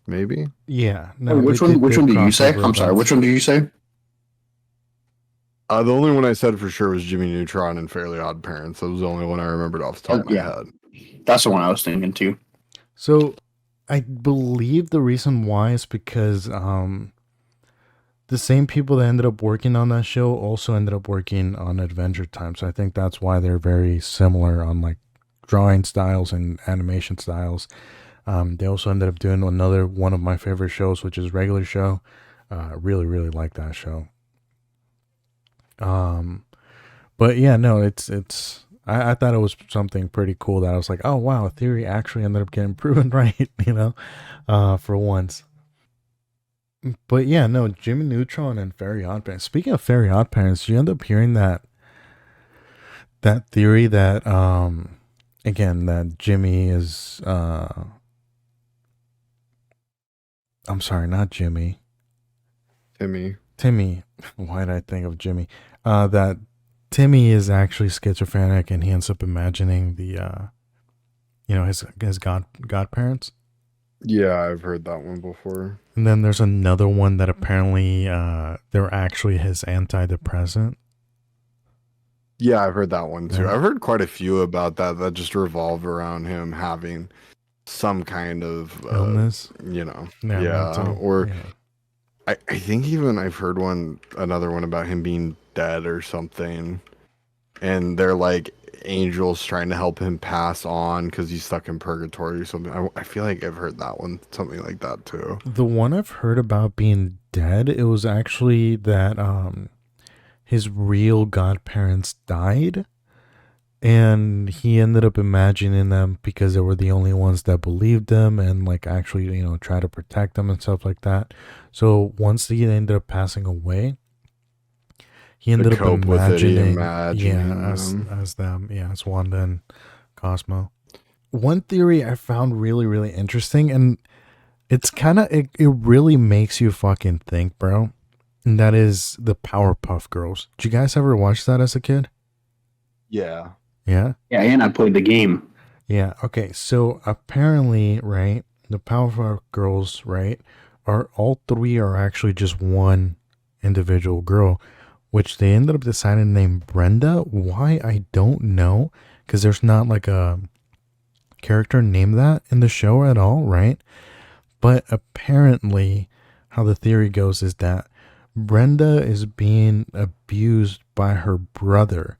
Maybe. Yeah. No. Which one did you say? I'm sorry. Which one did you say? The only one I said for sure was Jimmy Neutron and Fairly Odd Parents. That was the only one I remembered off the top of my head. That's the one I was thinking too. So, I believe the reason why is because the same people that ended up working on that show also ended up working on Adventure Time. So I think that's why they're very similar on like drawing styles and animation styles. They also ended up doing another one of my favorite shows, which is Regular Show. Really, really like that show. But yeah, no, it's. I thought it was something pretty cool that I was like, oh wow, a theory actually ended up getting proven right, for once. But yeah, no, Jimmy Neutron and Fairy Odd Parents. Speaking of Fairy Odd Parents, you end up hearing that theory that again that Jimmy is I'm sorry, not Jimmy. Timmy. Why did I think of Jimmy? That Timmy is actually schizophrenic and he ends up imagining the his godparents. Yeah, I've heard that one before. And then there's another one that apparently they're actually his antidepressant. Yeah, I've heard that one too. Yeah. I've heard quite a few about that just revolve around him having some kind of illness. Yeah. Mental, or I think even I've heard another one about him being dead or something. And they're like angels trying to help him pass on because he's stuck in purgatory or something. I feel like I've heard that one, something like that too. The one I've heard about being dead, it was actually that his real godparents died and he ended up imagining them because they were the only ones that believed them and like actually try to protect them and stuff like that. So once he ended up passing away, he ended up imagining as them, as Wanda and Cosmo. One theory I found really, really interesting, and it's kind of, it really makes you fucking think, bro. And that is the Powerpuff Girls. Did you guys ever watch that as a kid? Yeah. Yeah? Yeah, and I played the game. Yeah, okay. So apparently, right, the Powerpuff Girls, right, all three are actually just one individual girl, which they ended up deciding to name Brenda. Why, I don't know, because there's not like a character named that in the show at all, right? But apparently, how the theory goes is that Brenda is being abused by her brother.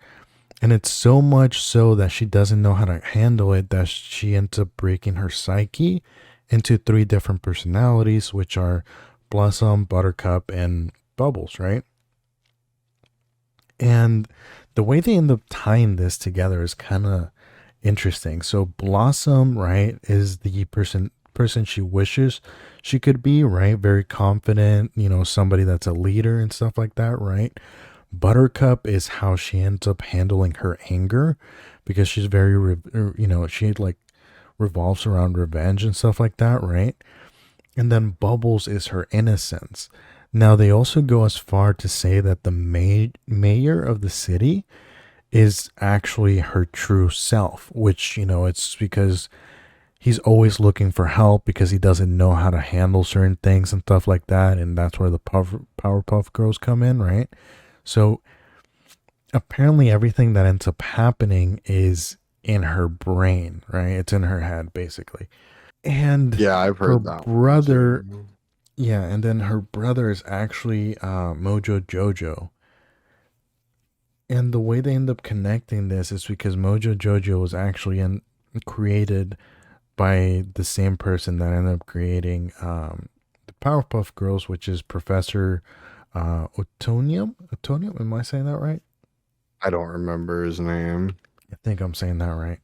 And it's so much so that she doesn't know how to handle it that she ends up breaking her psyche into 3 different personalities, which are Blossom, Buttercup, and Bubbles, right? And the way they end up tying this together is kind of interesting. So Blossom, right, is the person she wishes she could be, right? Very confident, somebody that's a leader and stuff like that, right? Buttercup is how she ends up handling her anger because she's very, she like revolves around revenge and stuff like that, right? And then Bubbles is her innocence. Now, they also go as far to say that the mayor of the city is actually her true self, which, it's because he's always looking for help because he doesn't know how to handle certain things and stuff like that. And that's where the Powerpuff Girls come in, right? So apparently everything that ends up happening is in her brain, right? It's in her head, basically. And yeah, I've heard that brother, yeah, and then her brother is actually Mojo Jojo. And the way they end up connecting this is because Mojo Jojo was actually created by the same person that ended up creating the Powerpuff Girls, which is Professor Otonium. Am I saying that right? I don't remember his name. I think I'm saying that right.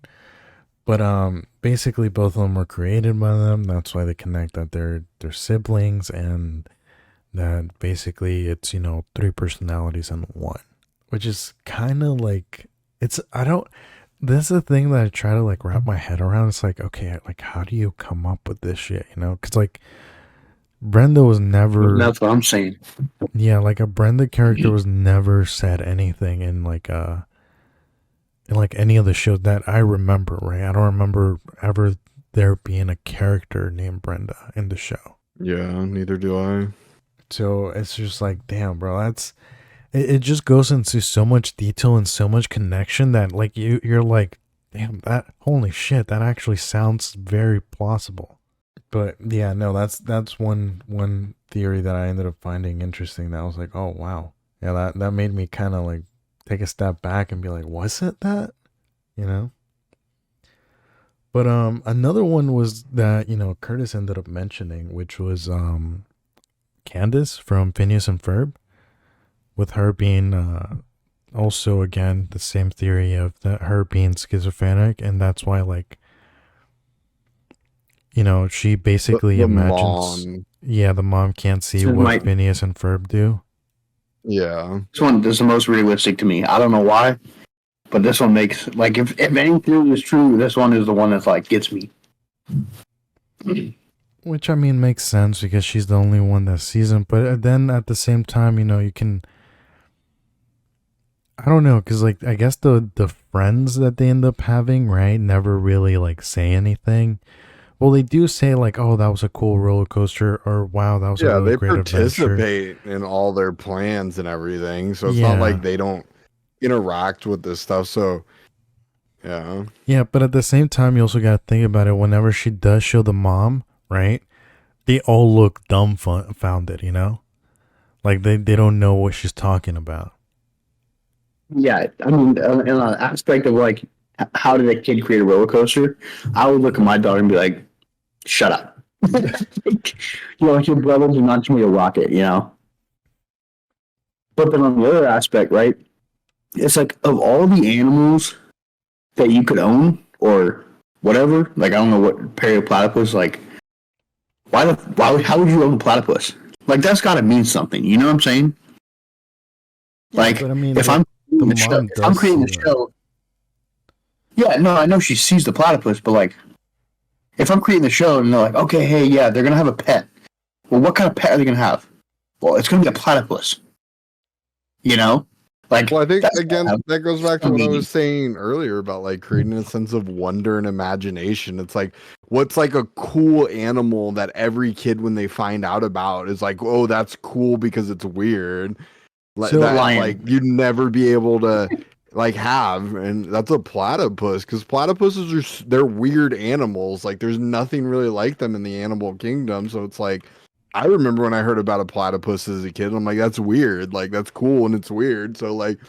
But basically both of them were created by them. That's why they connect that they're siblings, and that basically it's 3 personalities in one, which is kind of like this is the thing that I try to like wrap my head around. It's like, okay, like how do you come up with this shit, because like Brenda was never. That's what I'm saying. Yeah, like a Brenda character was never said anything in like any of the shows that I remember, right? I don't remember ever there being a character named Brenda in the show. Yeah, neither do I. So it's just like, damn, bro, it just goes into so much detail and so much connection that like you're like, damn, that holy shit, that actually sounds very plausible. But yeah, no, that's one theory that I ended up finding interesting. That I was like, oh wow, yeah, that made me kind of like take a step back and be like, was it that? You know. But another one was that Curtis ended up mentioning, which was Candace from Phineas and Ferb, with her being also again the same theory of that her being schizophrenic, and that's why like she basically The imagines, mom. yeah, the mom can't see So what my Phineas and Ferb do. Yeah. this one is the most realistic to me. I don't know why, but this one makes like if any theory is true, this one is the one that's like gets me. Which I mean makes sense because she's the only one that sees him. But then at the same time, you can, I don't know, because like I guess the friends that they end up having, right, never really like say anything. Well, they do say like, "Oh, that was a cool roller coaster," or "Wow, that was a Yeah, really they great adventure." participate in all their plans and everything. So it's not Yeah, like they don't interact with this stuff. So yeah. yeah, but at the same time, you also gotta think about it. Whenever she does show the mom, right, they all look dumbfounded. Like they don't know what she's talking about. Yeah, I mean, in an aspect of like, how did a kid create a roller coaster? I would look at my daughter and be like, "Shut up." Like your brother did not me a rocket, you know. But then on the other aspect, right? It's like of all the animals that you could own or whatever, like I don't know what platypus, like why how would you own a platypus? Like that's got to mean something. You know what I'm saying? Yeah, Like but I mean if the I'm the creating the show, mom if I'm does creating see the them. show, yeah, no, I know she sees the platypus, but like if I'm creating the show and they're like, okay, hey, yeah, they're gonna have a pet. Well, what kind of pet are they gonna have? Well, it's gonna be a platypus. You know, like Well, I think that's gonna again have that goes back to some what I meaning. was saying earlier about like creating a sense of wonder and imagination. It's like what's like a cool animal that every kid when they find out about is like, oh, that's cool because it's weird. Like The So that like lion. you'd never be able to like have, and that's a platypus because platypuses they're weird animals. Like there's nothing really like them in the animal kingdom. So it's like I remember when I heard about a platypus as a kid, I'm like, that's weird. Like that's cool and it's weird. So like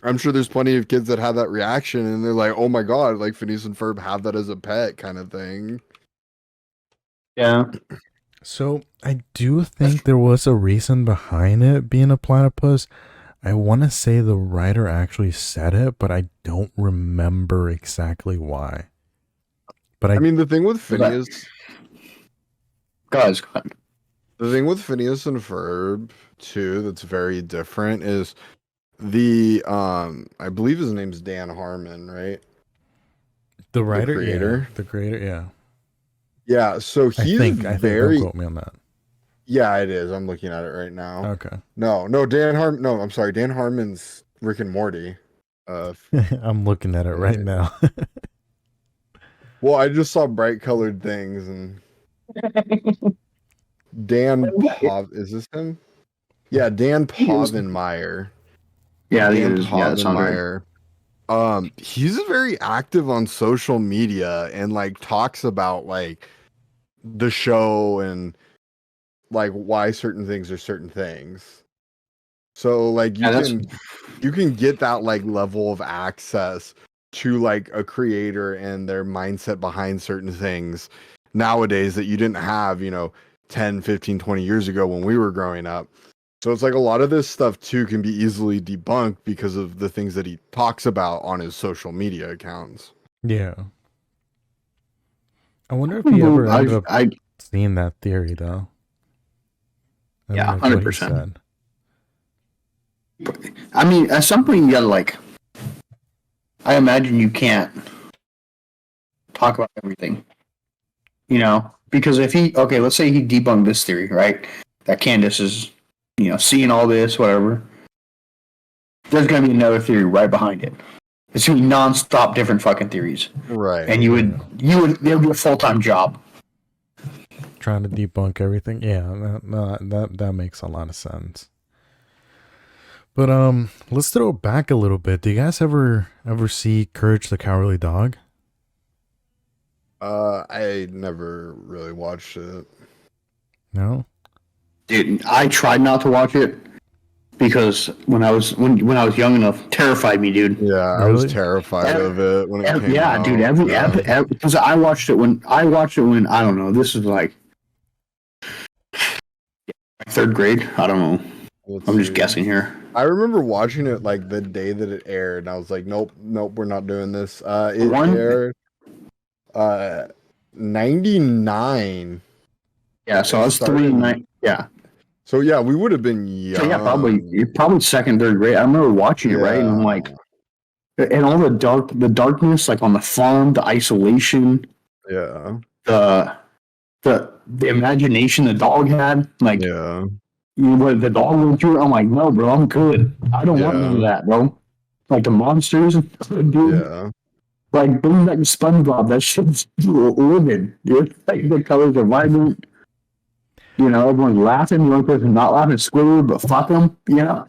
I'm sure there's plenty of kids that have that reaction and they're like, oh my god, like Phineas and Ferb have that as a pet kind of thing. Yeah. so I do think there was a reason behind it being a platypus. I want to say the writer actually said it, but I don't remember exactly why. But I I mean, Okay. Guys, go ahead. the thing with Phineas and Ferb too, that's very different is the I believe his name's Dan Harmon, right? the The writer, yeah, creator. the creator, yeah. Yeah, so he's I think. Don't very quote me on that. yeah, it is. I'm looking at it right now. Okay, No, Dan Harmon. No, I'm sorry, Dan Harmon's Rick and Morty. Uh, I'm looking at it right eh, now. well, I just saw bright colored things and Dan Pov. Is this him? Yeah, Dan Povenmire. Yeah, I think it Dan is. Yeah, that sounds right. Povenmire. He's very active on social media and like talks about like the show and like why certain things are certain things. So like Yeah, that's you can get that like level of access to like a creator and their mindset behind certain things nowadays that you didn't have, 10, 15, 20 years ago when we were growing up. So it's like a lot of this stuff too can be easily debunked because of the things that he talks about on his social media accounts. Yeah, I wonder if he ever ended up I seeing that theory though, and yeah, like what he 100%. said. I mean, at some point you gotta like. I imagine you can't talk about everything, you know, because if he okay, let's say he debunked this theory, right? That Candace is, seeing all this, whatever. There's gonna be another theory right behind it. It's gonna be nonstop different fucking theories, and Right. Yeah, there would be a full time job. trying to debunk everything. Yeah, that makes a lot of sense. But let's throw it back a little bit. Do you guys ever see Courage the Cowardly Dog? I never really watched it. No. Dude, I tried not to watch it because when I was young enough, terrified me, dude. Yeah, I was Really? terrified of it when it came Yeah, dude. out. Yeah. Because I watched it when I don't know. This is like third grade. I don't know. Let's I'm just see. guessing here. I remember watching it like the day that it aired, and I was like, nope, we're not doing this. It One, aired 99. yeah. So I It was three started and in, nine. Yeah. so yeah, we would have been So yeah, young. probably second, third grade. I remember watching it, right? And I'm Yeah. like, and all the darkness, like on the farm, the isolation, Yeah. the the imagination the dog had, like Yeah. what the dog went through. I'm like, no, bro, I'm good. I don't want none of Yeah. that, bro. Like the monsters, dude. Yeah. Like bring back SpongeBob. That shit's living, dude. Like the colors are vibrant. You know, everyone's laughing. The only person not laughing is Squidward, but fuck them. You know.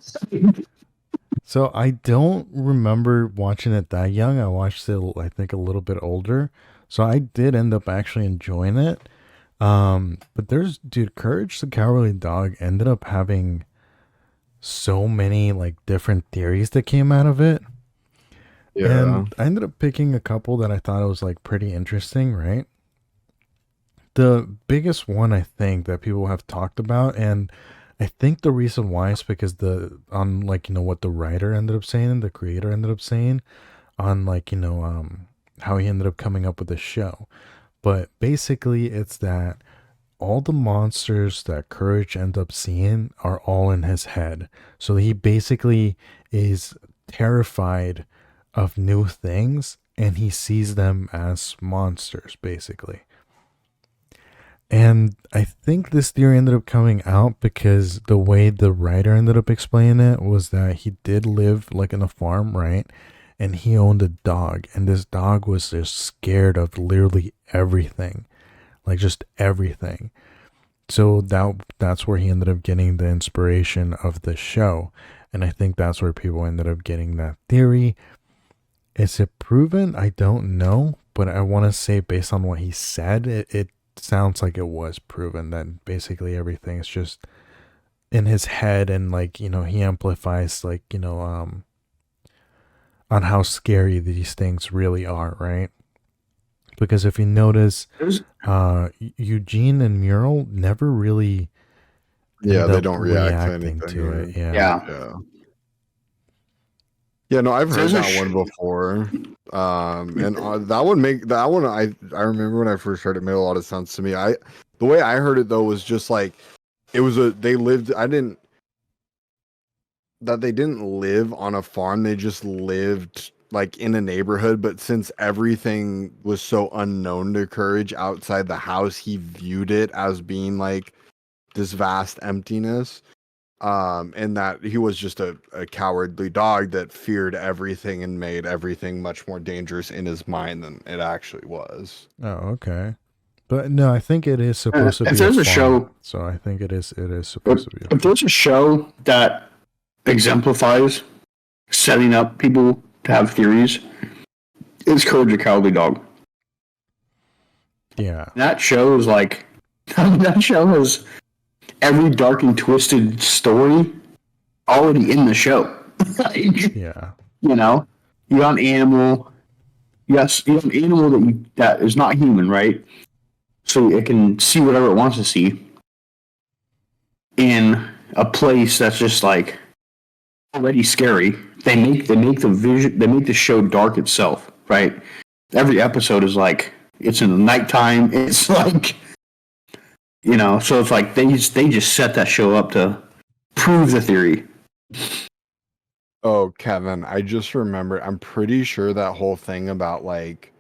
So I don't remember watching it that young. I watched it, I think, a little bit older. So I did end up actually enjoying it. But dude, Courage the Cowardly Dog ended up having so many like different theories that came out of it. Yeah. And I ended up picking a couple that I thought was like pretty interesting, right? The biggest one I think that people have talked about, and I think the reason why is because on like, what the writer ended up saying, the creator ended up saying on like, how he ended up coming up with the show. But basically it's that all the monsters that Courage ends up seeing are all in his head. So he basically is terrified of new things and he sees them as monsters, basically. And I think this theory ended up coming out because the way the writer ended up explaining it was that he did live like in a farm, right? And he owned a dog, and this dog was just scared of literally everything, like just everything. So that's where he ended up getting the inspiration of the show. And I think that's where people ended up getting that theory. Is it proven? I don't know, but I want to say based on what he said, it sounds like it was proven that basically everything is just in his head, and like, he amplifies like, on how scary these things really are, right? Because if you notice, Eugene and Mural never really Yeah, end they up don't react to reacting anything. to it. Yeah. Yeah. Yeah. Yeah, no, I've heard There's a that one before. And that one I remember when I first heard it made a lot of sense to me. The way I heard it though was just like it was they didn't live on a farm, they just lived like in a neighborhood, but since everything was so unknown to Courage outside the house, he viewed it as being like this vast emptiness. And that he was just a cowardly dog that feared everything and made everything much more dangerous in his mind than it actually was. Oh, okay. But no, I think it is supposed to if be a there's a farm. show, So I think it is supposed to be a if there's a show that exemplifies setting up people to have theories, it's Courage the Cowardly Dog. Yeah. That show is like that show has every dark and twisted story already in the show. Yeah. You know, you got an animal. Yes, you have an animal that is not human, right? So it can see whatever it wants to see in a place that's just like already scary. They make the show dark itself, right? Every episode is like it's in the nighttime. It's like so it's like they just set that show up to prove the theory. Oh, Kevin, I just remembered. I'm pretty sure that whole thing about like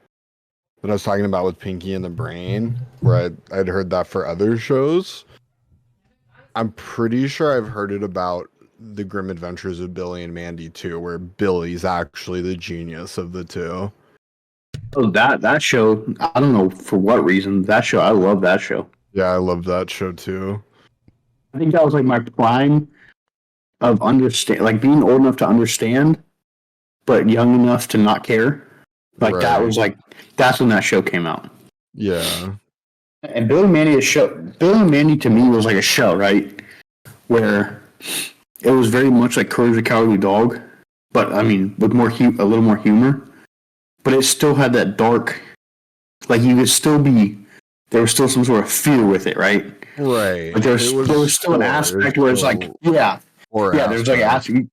that I was talking about with Pinky and the Brain, where I'd heard that for other shows. I'm pretty sure I've heard it about the Grim Adventures of Billy and Mandy too, where Billy's actually the genius of the two. Oh, that show, I don't know for what reason. That show, I love that show. Yeah, I love that show too. I think that was like my prime of understand, like being old enough to understand, but young enough to not care. Like that Right. was like that's when that show came out. Yeah. And Billy and Mandy to me was like a show, right? Where it was very much like Courage the Cowardly Dog, but I mean with a little more humor. But it still had that dark, like you could still be, there was still some sort of fear with it, right? Right. But there was still an aspect where it's like, yeah, there's like aspect,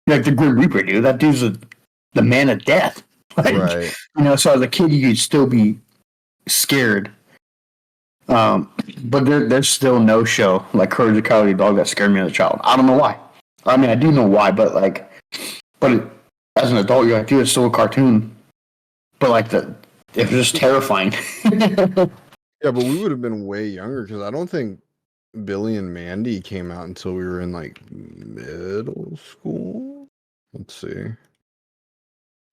like the Grim Reaper, dude. That dude's the man of death. Like, right. So as a kid, you could still be scared. But there's still no show like Courage the Cowardly Dog that scared me as a child. I don't know why. I mean, I do know why, but as an adult, you're like, dude, it's still a cartoon. But like it was just terrifying. Yeah, but we would have been way younger because I don't think Billy and Mandy came out until we were in like middle school. Let's see.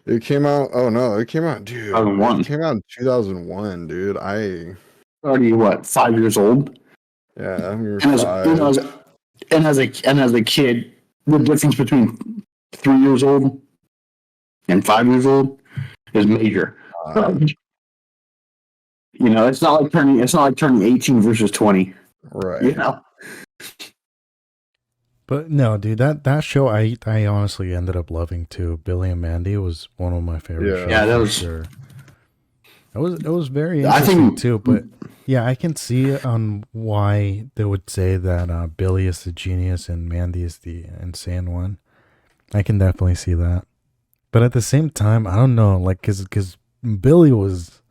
It came out. Oh no, it came out, dude. 2001. It came out in 2001, dude. Already what, 5 years old? Yeah, we were and five. as a kid, the difference between 3 years old and 5 years old is major. It's not like turning 18 versus 20. Right. But no, dude, that show I honestly ended up loving too. Billy and Mandy was one of my favorite shows. Yeah, that was sure. It was very interesting too, but yeah, I can see on why they would say that Billy is the genius and Mandy is the insane one. I can definitely see that. But at the same time, I don't know, like, cause Billy was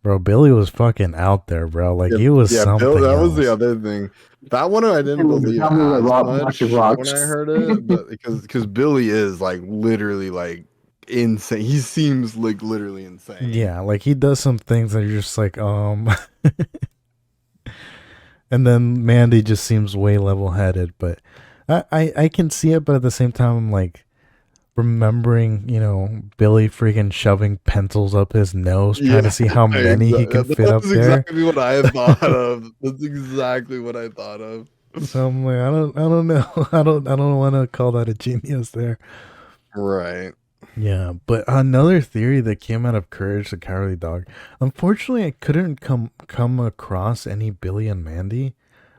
fucking out there, bro. Like, he was something Bill, that else. was the other thing. That one I didn't believe as much when I heard it, but because Billy is like literally like insane. He seems like literally insane. Yeah, like he does some things that are just like and then Mandy just seems way level-headed, but I can see it, but at the same time I'm like remembering, Billy freaking shoving pencils up his nose, trying to see how many he can fit up there. That's exactly what I thought of. That's exactly what I thought of. So I'm like, I don't know. I don't want to call that a genius there. Right. Yeah, but another theory that came out of Courage the Cowardly Dog. Unfortunately, I couldn't come across any Billy and Mandy.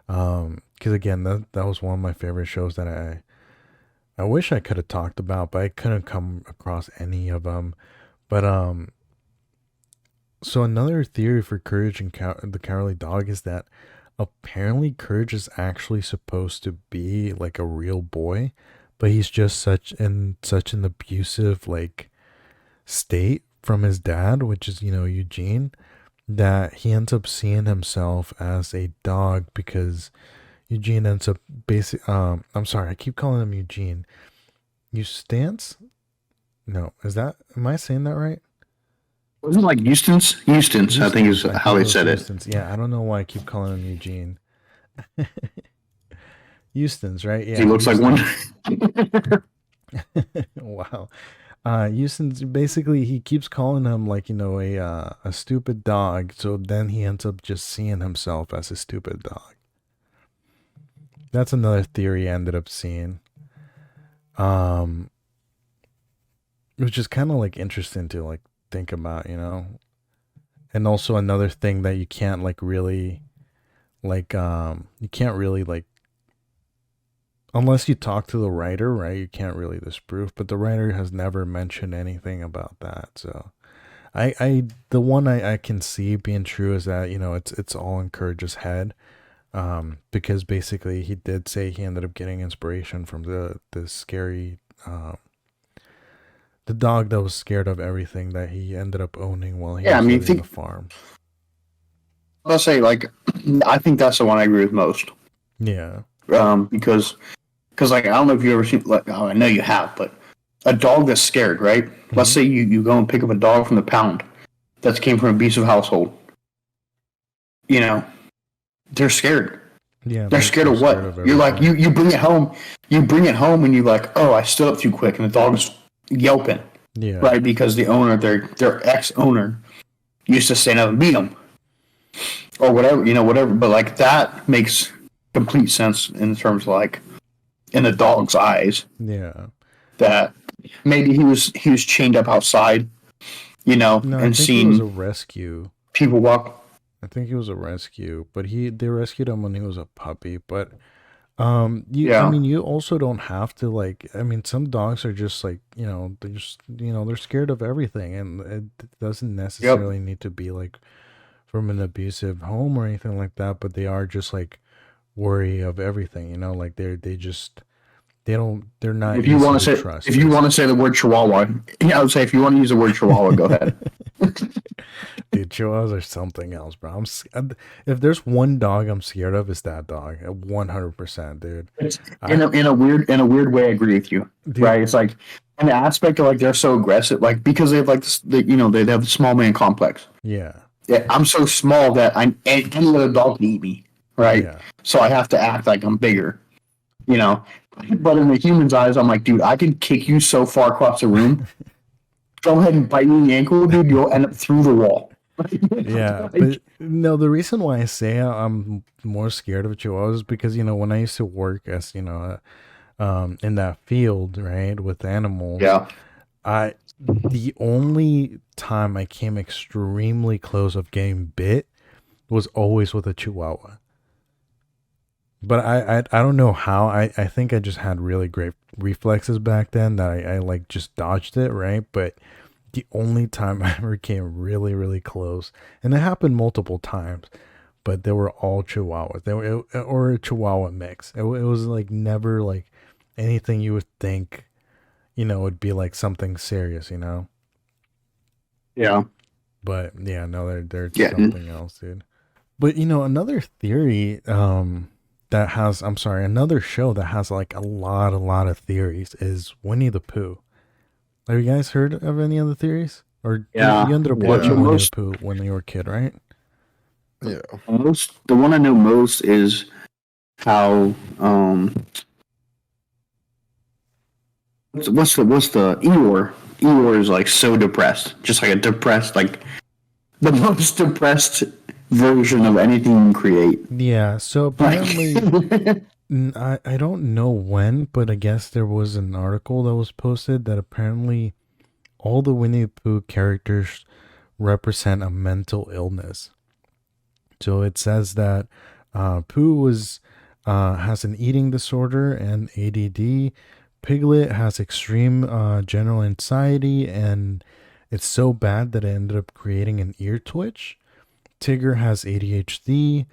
Because again, that was one of my favorite shows that I wish I could have talked about, but I couldn't come across any of them. But so another theory for Courage and the Cowardly Dog is that apparently Courage is actually supposed to be like a real boy, but he's just such an abusive like state from his dad, which is Eugene, that he ends up seeing himself as a dog because Eugene ends up I'm sorry, I keep calling him Eugene. Eustace? No, am I saying that right? Wasn't it like Eustace? Eustace, I think is how they said Eustace. It. Yeah, I don't know why I keep calling him Eugene. Eustace, right? Yeah. He looks like one. Wow. Eustace, basically he keeps calling him like, a stupid dog, so then he ends up just seeing himself as a stupid dog. That's another theory I ended up seeing. Which is kind of like interesting to like think about, and also another thing that you can't like really like you can't really like, unless you talk to the writer, right, you can't really disprove, but the writer has never mentioned anything about that. So the one I can see being true is that it's all in Courage's head, because basically he did say he ended up getting inspiration from the scary the dog that was scared of everything that he ended up owning while he was living the farm. I'll say, like, I think that's the one I agree with most. Yeah. Because like, I don't know if you ever seen, like, oh, I know you have, but a dog that's scared, right? Mm-hmm. Let's say you go and pick up a dog from the pound that came from an abusive household. They're scared. Yeah, they're scared of what? You're like, you bring it home, and you're like, oh, I stood up too quick, and the dog's yelping. Yeah. Right, because the owner, their ex-owner, used to stand up and beat them, or whatever, whatever. But like that makes complete sense in terms of like in the dog's eyes. Yeah. That maybe he was chained up outside, no, and I think seen. It was a rescue. people walk. I think he was a rescue, but they rescued him when he was a puppy. But I Yeah. mean, you also don't have to like. I mean, some dogs are just like they're just they're scared of everything, and it doesn't Yep. necessarily need to be like from an abusive home or anything like that. But they are just like worry of everything. Like they're not If you easy want to to say, trust, if you want to say the word Chihuahua, yeah, I would say if you want to use the word Chihuahua, go ahead. Dude, chihuahuas are something else, bro. If there's one dog I'm scared of, it's that dog. 100%, dude. It's I in a weird way, I agree with you. dude, Right? It's like an aspect of like they're so aggressive, like because they have like this, they have the small man complex. yeah, Yeah, I'm so small that any other dog can eat me. Right? yeah. So I have to act like I'm bigger. You know. But in the human's eyes, I'm like, dude, I can kick you so far across the room. Go ahead and bite me in the ankle, dude. You'll end up through the wall. Yeah, Like, but no, the reason why I say I'm more scared of chihuahuas is because when I used to work as in that field, right, with animals, yeah. I the only time I came extremely close of getting bit was always with a chihuahua. But I don't know how. I think I just had really great reflexes back then that I like just dodged it, right? But the only time I ever came really, really close, and it happened multiple times, but they were all Chihuahuas. They were or a Chihuahua mix. It was like never like anything you would think, would be like something serious. Yeah. But yeah, no, they're Yeah. something else, dude. But another theory that has I'm sorry, another show that has like a lot of theories is Winnie the Pooh. Have you guys heard of any of the theories? Or you Yeah. ended up The watching Yeah. Winnie the most, Pooh when you were a kid, right? Yeah. the one I know most is how what's the Eeyore? Eeyore is like so depressed, just like a depressed, like the most depressed version of anything you can create. Yeah, so Like, apparently I don't know when, but I guess there was an article that was posted that apparently all the Winnie the Pooh characters represent a mental illness. So it says that Pooh has an eating disorder and ADD. Piglet has extreme general anxiety, and it's so bad that it ended up creating an ear twitch. Tigger has ADHD.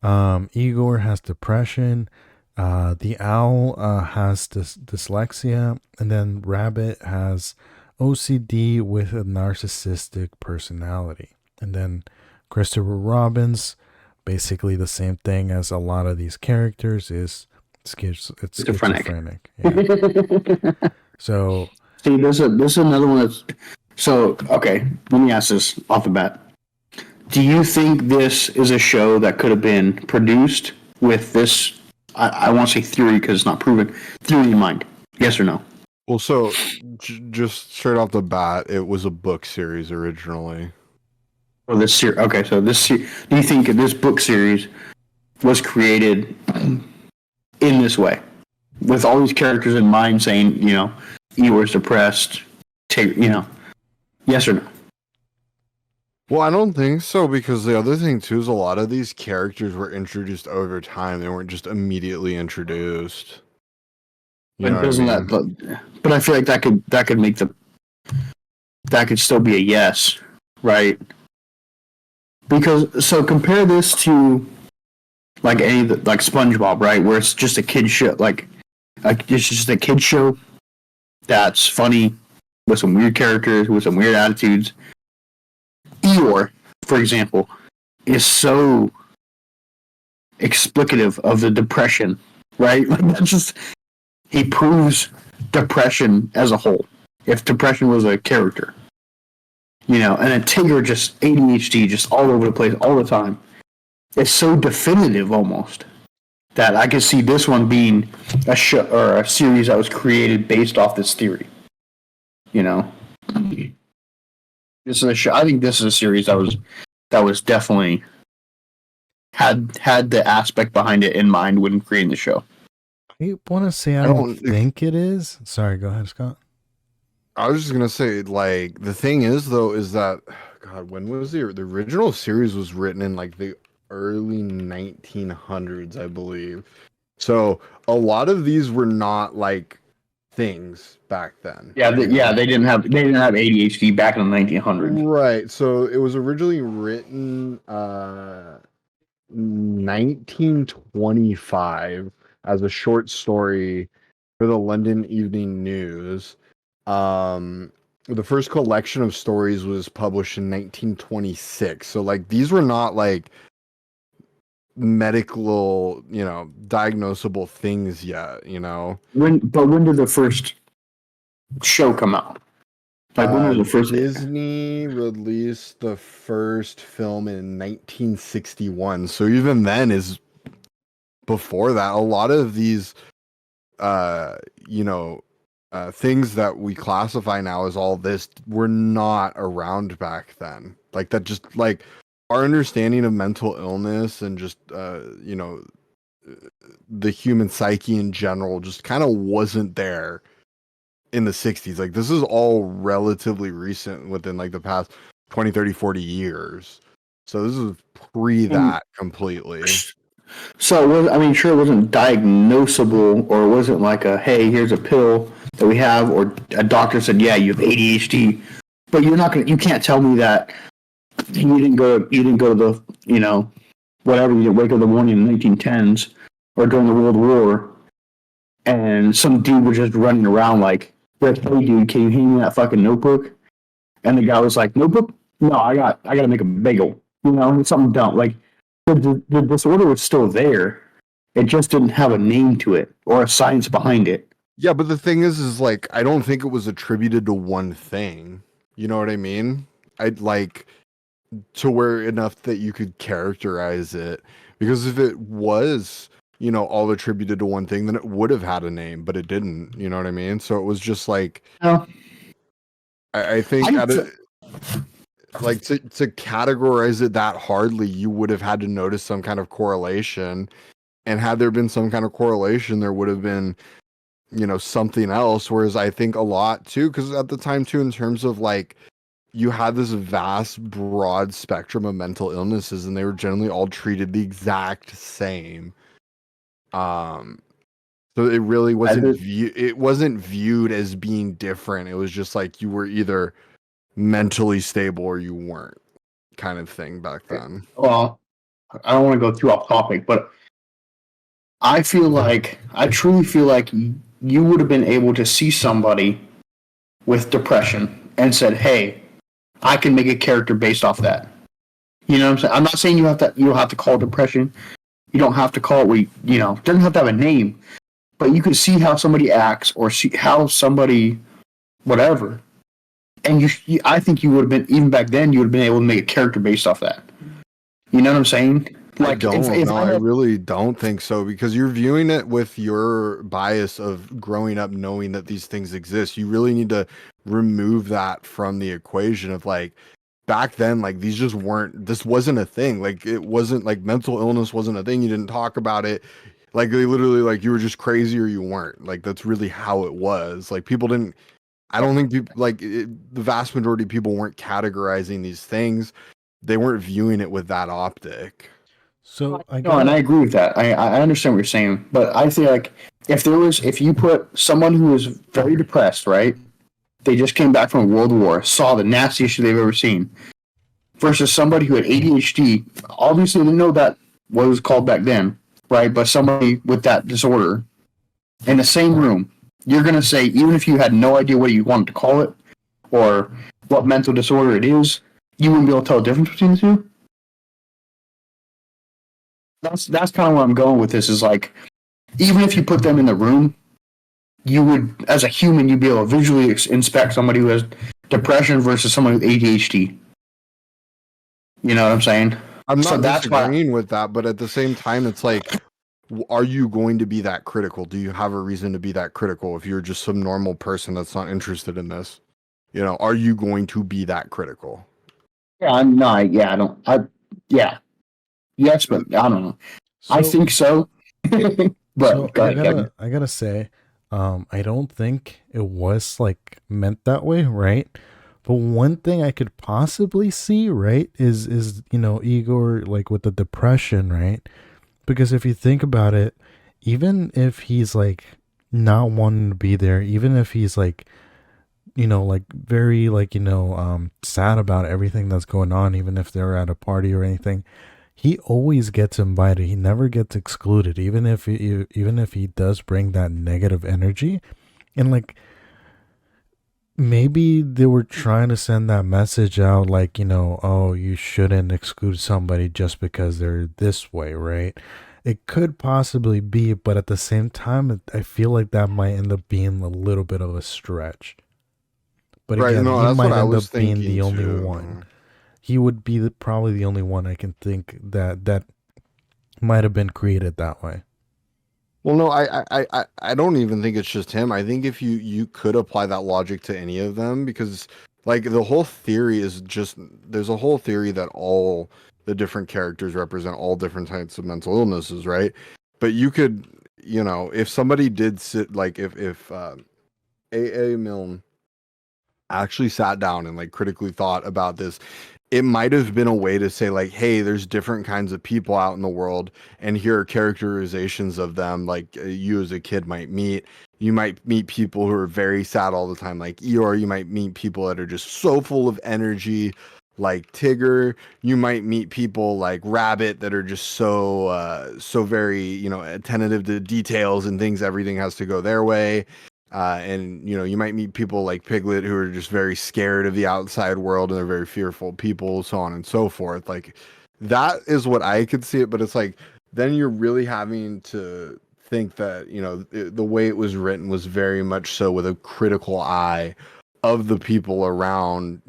Igor has depression. The owl has dyslexia, and then Rabbit has OCD with a narcissistic personality. And then Christopher Robbins, basically the same thing as a lot of these characters, is it's schizophrenic. schizophrenic. Yeah. So See, there's another one that's so okay. Let me ask this off the bat. Do you think this is a show that could have been produced with this? I want to say theory because it's not proven. Theory in mind, yes or no? Well, so just straight off the bat, it was a book series originally. Or this series? Okay, so do you think this book series was created in this way, with all these characters in mind, saying Eeyore's depressed, yes or no? Well, I don't think so because the other thing too is a lot of these characters were introduced over time. They weren't just immediately introduced. You know But what I doesn't mean? but I feel like that could still be a yes, right? Because so compare this to like like SpongeBob, right? Where it's just a kid show, it's just a kid show that's funny with some weird characters with some weird attitudes. Eeyore, for example, is so explicative of the depression, right? Like that's just he proves depression as a whole. If depression was a character, and a Tigger just ADHD just all over the place all the time. It's so definitive almost that I could see this one being a show or a series that was created based off this theory. This is a show. I think this is a series that was definitely had the aspect behind it in mind when creating the show. I want to say I don't think it is. Sorry, go ahead, Scott. I was just gonna say, like, the thing is though, is that God, when was the original series was written in like the early 1900s, I believe. So a lot of these were not like things back then. Yeah, they didn't have ADHD back in the 1900s. Right. So it was originally written 1925 as a short story for the London Evening News. The first collection of stories was published in 1926. So like these were not like medical, diagnosable things yet, When did the first show come out? Like when was the first Disney released the first film in 1961. So even then is before that. A lot of these uh you know things that we classify now as all this were not around back then. Like that, just like our understanding of mental illness and just the human psyche in general just kind of wasn't there in the 60s. Like this is all relatively recent within like the past 20, 30, 40 years. So this is pre that completely. So sure, it wasn't diagnosable, or it wasn't like a, hey, here's a pill that we have, or a doctor said, yeah, you have ADHD. But you can't tell me that you didn't go to the, whatever, you didn't wake up in the morning in the 1910s or during the World War, and some dude was just running around like, hey dude, can you hand me that fucking notebook? And the guy was like, notebook? No, I got to make a bagel. Something dumb. Like, the disorder was still there. It just didn't have a name to it or a science behind it. Yeah, but the thing is like, I don't think it was attributed to one thing. You know what I mean? I'd like to where enough that you could characterize it, because if it was, all attributed to one thing, then it would have had a name, but it didn't. You know what I mean? So it was just like, I think like to categorize it that hardly, you would have had to notice some kind of correlation, and had there been some kind of correlation, there would have been something else. Whereas I think a lot too, because at the time too, in terms of like, you had this vast broad spectrum of mental illnesses, and they were generally all treated the exact same. So it really wasn't viewed as being different. It was just like you were either mentally stable or you weren't, kind of thing back then. Well, I don't want to go too off topic, but I truly feel like you would have been able to see somebody with depression and said, hey, I can make a character based off that. You know what I'm saying? I'm not saying you don't have to call it depression. You don't have to call it, it doesn't have to have a name, but you can see how somebody acts or see how somebody, whatever. And I think you would have been, even back then, you would have been able to make a character based off that. You know what I'm saying? Like, I really don't think so, because you're viewing it with your bias of growing up knowing that these things exist. You really need to remove that from the equation of like, back then, like this wasn't a thing. Like it wasn't like mental illness wasn't a thing. You didn't talk about it. Like they literally, like, you were just crazy or you weren't. Like that's really how it was. Like people didn't, I don't think people the vast majority of people weren't categorizing these things. They weren't viewing it with that optic. So and I agree with that. I understand what you're saying, but I feel like if you put someone who was very depressed, right? They just came back from World War, saw the nastiest shit they've ever seen, versus somebody who had ADHD, obviously didn't know that what it was called back then, right? But somebody with that disorder in the same room, you're gonna say, even if you had no idea what you wanted to call it or what mental disorder it is, you wouldn't be able to tell the difference between the two. That's kind of where I'm going with this. Is like, even if you put them in the room, you would, as a human, you'd be able to visually inspect somebody who has depression versus someone with ADHD. You know what I'm saying? I'm not disagreeing with that, but at the same time, it's like, are you going to be that critical? Do you have a reason to be that critical if you're just some normal person that's not interested in this? Are you going to be that critical? Yeah, I'm not. Yeah, I don't. Yeah. Yes, but I don't know. So, I think so. But so I gotta say, I don't think it was like meant that way, right? But one thing I could possibly see, right, is Igor, like with the depression, right? Because if you think about it, even if he's like not wanting to be there, even if he's like, like very like, sad about everything that's going on, even if they're at a party or anything, he always gets invited. He never gets excluded, even if he does bring that negative energy. And like maybe they were trying to send that message out, like, oh, you shouldn't exclude somebody just because they're this way, right? It could possibly be, but at the same time, I feel like that might end up being a little bit of a stretch. But Right. again, No, he that's what might I end was up being the thinking only one. too. He would be probably the only one I can think that might have been created that way. Well, no, I don't even think it's just him. I think if you could apply that logic to any of them, because like the whole theory is just there's a whole theory that all the different characters represent all different types of mental illnesses, right? But you could, if somebody did sit like if A. A. Milne actually sat down and like critically thought about this, it might have been a way to say like, hey, there's different kinds of people out in the world, and here are characterizations of them like you as a kid might meet. You might meet people who are very sad all the time like Eeyore. You might meet people that are just so full of energy like Tigger. You might meet people like Rabbit that are just so very attentive to details and things, everything has to go their way. And you might meet people like Piglet who are just very scared of the outside world and they're very fearful people, so on and so forth. Like that is what I could see it, but it's like then you're really having to think that the way it was written was very much so with a critical eye of the people around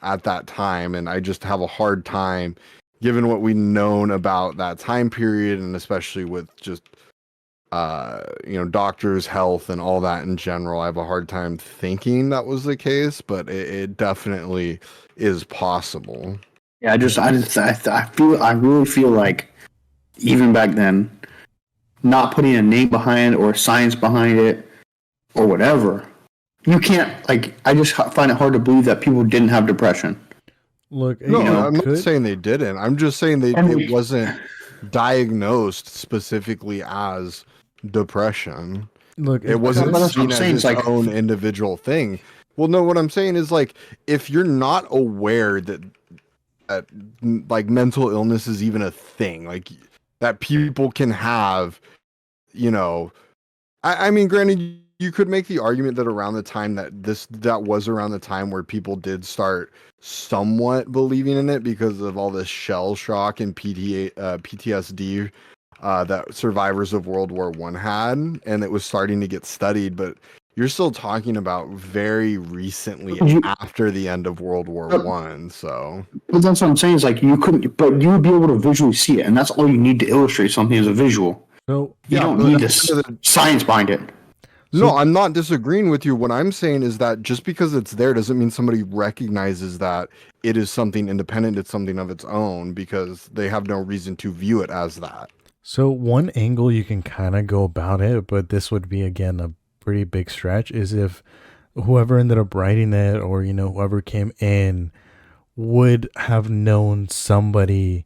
at that time, and I just have a hard time given what we known about that time period, and especially with just doctors' health and all that in general. I have a hard time thinking that was the case, but it definitely is possible. Yeah, I really feel like even back then, not putting a name behind it or science behind it or whatever, you can't like. I just find it hard to believe that people didn't have depression. Look, No, I'm not could saying they didn't. I'm just saying it wasn't diagnosed specifically as depression. look, It it wasn't could. That's what I'm seen as saying. It's its like own individual thing. Well, no, what I'm saying is like if you're not aware that like mental illness is even a thing, like that people can have, you know, I mean, granted, you could make the argument that around the time that was around the time where people did start somewhat believing in it because of all this shell shock and PTSD that survivors of World War One had, and it was starting to get studied. But you're still talking about very recently after the end of World War One. So, but that's what I'm saying. Is like you couldn't, but you would be able to visually see it, and that's all you need to illustrate something as a visual. So You don't need the science behind it. No, I'm not disagreeing with you. What I'm saying is that just because it's there doesn't mean somebody recognizes that it is something independent, it's something of its own, because they have no reason to view it as that. So one angle you can kind of go about it, but this would be again a pretty big stretch, is if whoever ended up writing it or whoever came in would have known somebody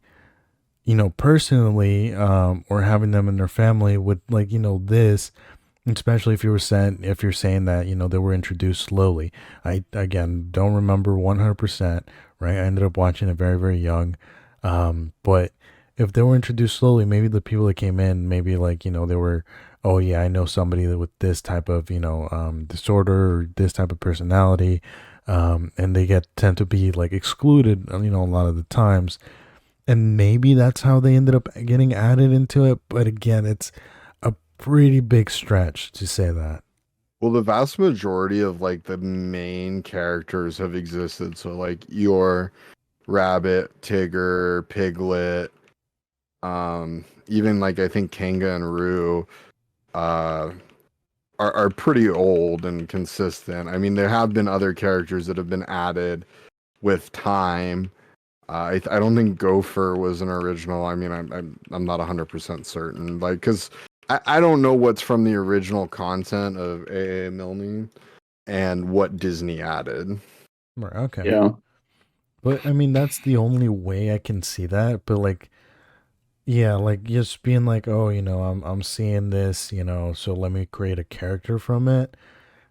personally, or having them in their family would like this, especially if you're saying that they were introduced slowly. I again don't remember 100%, right? I ended up watching it very very young, but if they were introduced slowly, maybe the people that came in, maybe like they were, oh yeah, I know somebody with this type of disorder or this type of personality, and they tend to be like excluded a lot of the times, and maybe that's how they ended up getting added into it. But again, it's a pretty big stretch to say that. Well, the vast majority of like the main characters have existed. So like your Rabbit, Tigger, Piglet, even like I think Kanga and Roo uh are pretty old and consistent. I mean, there have been other characters that have been added with time. I don't think Gopher was an original. I mean, I'm not 100% certain, like, because I don't know what's from the original content of A. A. Milne and what Disney added. Okay. Yeah. But I mean, that's the only way I can see that. But like, yeah, like just being like, oh, I'm seeing this, so let me create a character from it.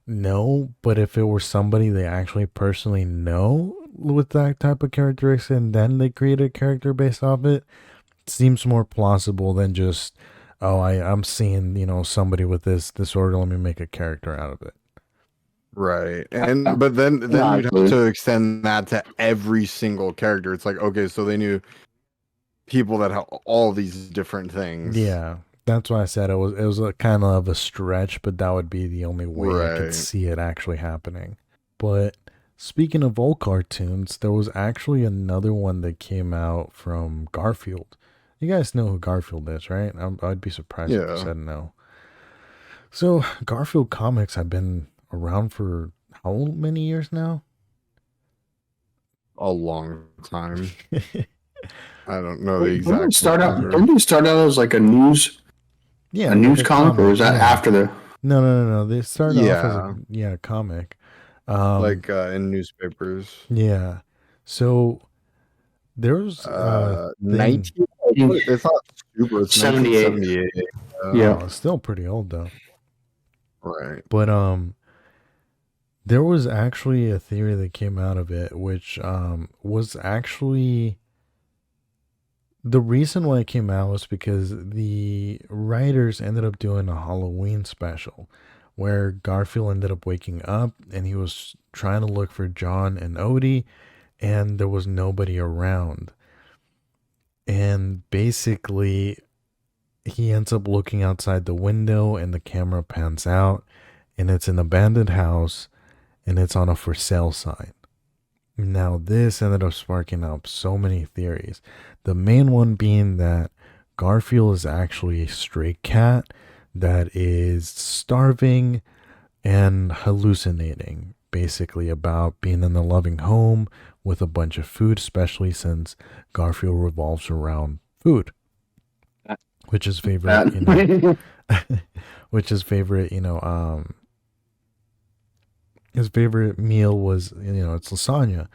No, but if it were somebody they actually personally know with that type of characteristics, and then they create a character based off it, seems more plausible than just, oh, I'm seeing, somebody with this disorder. Let me make a character out of it. Right. Yeah. But then Yeah, you'd have absolutely. to extend that to every single character. It's like, okay, so they knew people that have all these different things. Yeah, that's why I said it was a kind of a stretch, but that would be the only way I could Right. see it actually happening. But speaking of old cartoons, there was actually another one that came out from Garfield. You guys know who Garfield is, right? I'd be surprised if you Yeah. said no. So Garfield comics have been around for how many years now? A long time. I don't know the Wait, exact number. Don't they start out as like a Yeah, like news a comic, or is comic. that Yeah. after the? No, no, no, no. They started off as a Yeah. comic. Um, Like in newspapers. Yeah. So there's a thing. 19 it's not super, it's 78. 1978. Yeah. Oh, it's still pretty old though. Right. But there was actually a theory that came out of it, which was actually the reason why it came out was because the writers ended up doing a Halloween special where Garfield ended up waking up and he was trying to look for John and Odie and there was nobody around. And basically he ends up looking outside the window and the camera pans out and it's an abandoned house and it's on a for sale sign. Now this ended up sparking up so many theories. The main one being that Garfield is actually a stray cat that is starving and hallucinating, basically about being in a loving home with a bunch of food, especially since Garfield revolves around food, which is favorite, That. which is favorite, his favorite meal was, it's lasagna.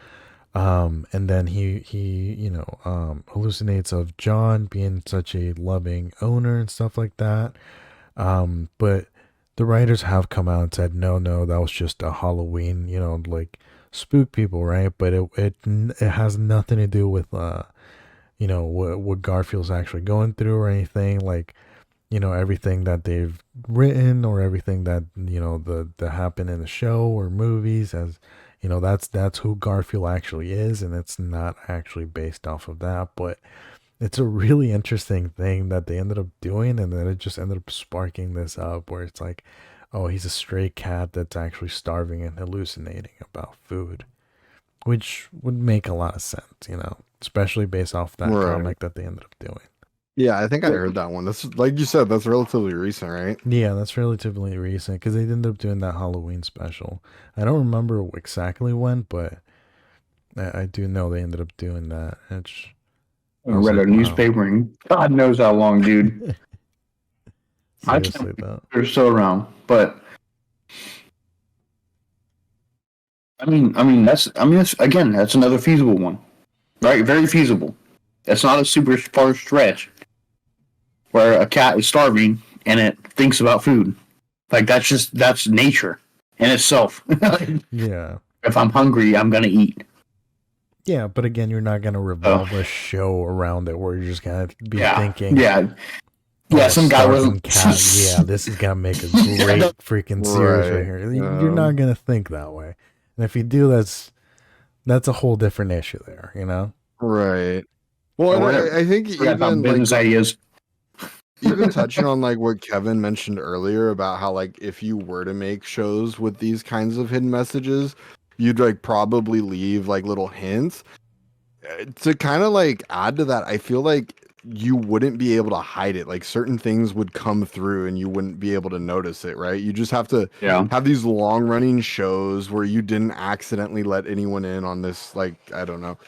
And then he, hallucinates of John being such a loving owner and stuff like that. But the writers have come out and said, no, no, that was just a Halloween, like spook people, right? But it has nothing to do with, what Garfield's actually going through or anything. Like, everything that they've written or everything that that happened in the show or movies, as that's who Garfield actually is, and it's not actually based off of that. But it's a really interesting thing that they ended up doing, and then it just ended up sparking this up where it's like, oh, he's a stray cat that's actually starving and hallucinating about food, which would make a lot of sense, especially based off that Right. comic that they ended up doing. Yeah, I think I heard that one. That's like you said, that's relatively recent, right? Yeah, that's relatively recent because they ended up doing that Halloween special. I don't remember exactly when, but I do know they ended up doing that. I I was read a like, wow. newspaper in God knows how long, dude. I can't Seriously, though. they're still around, but that's again, that's another feasible one, right? Very feasible. That's not a super far stretch where a cat is starving and it thinks about food. Like that's nature in itself. Yeah. If I'm hungry, I'm gonna eat. Yeah, but again, you're not going to So revolve a show around it where you're just going to be yeah, thinking, yeah, yeah. oh, a Some guy starving wasn't. cat. Yeah, this is going to make a Yeah, no, great freaking series right Right. here. You're not going to think that way. And if you do, that's a whole different issue there, Right. Well, yeah, and we're I think forgot about even like business ideas. even touching on like what Kevin mentioned earlier about how like if you were to make shows with these kinds of hidden messages, you'd like probably leave like little hints. To kind of like add to that, I feel like you wouldn't be able to hide it. Like certain things would come through and you wouldn't be able to notice it, right? You just have to Yeah. have these long running shows where you didn't accidentally let anyone in on this, like, I don't know,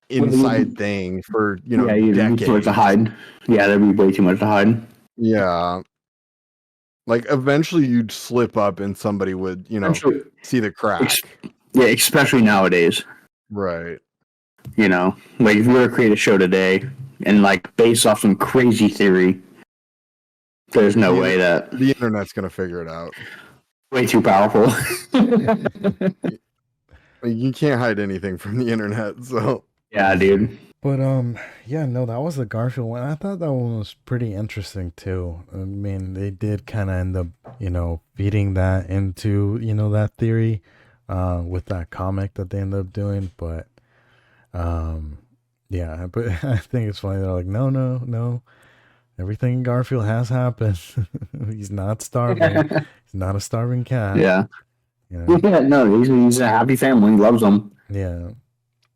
inside thing for, Yeah, you too much to decades. hide. Yeah, that'd be way too much to hide. Yeah. Like eventually you'd slip up and somebody would, Eventually, see the ex- crack. Yeah, especially nowadays. Right. You know, like if you were to create a show today and like based off some crazy theory, there's no way that the internet's gonna figure it out. Way too powerful. You can't hide anything from the internet, so yeah, dude. But yeah, no, that was the Garfield one. I thought that one was pretty interesting too. I mean, they did kind of end up, feeding that into, that theory, with that comic that they ended up doing. But, um, yeah, but I think it's funny. They're like, no, no, no, everything in Garfield has happened. He's not starving. He's not a starving cat. Yeah. You know? Yeah, no, he's a happy family. He loves them. Yeah.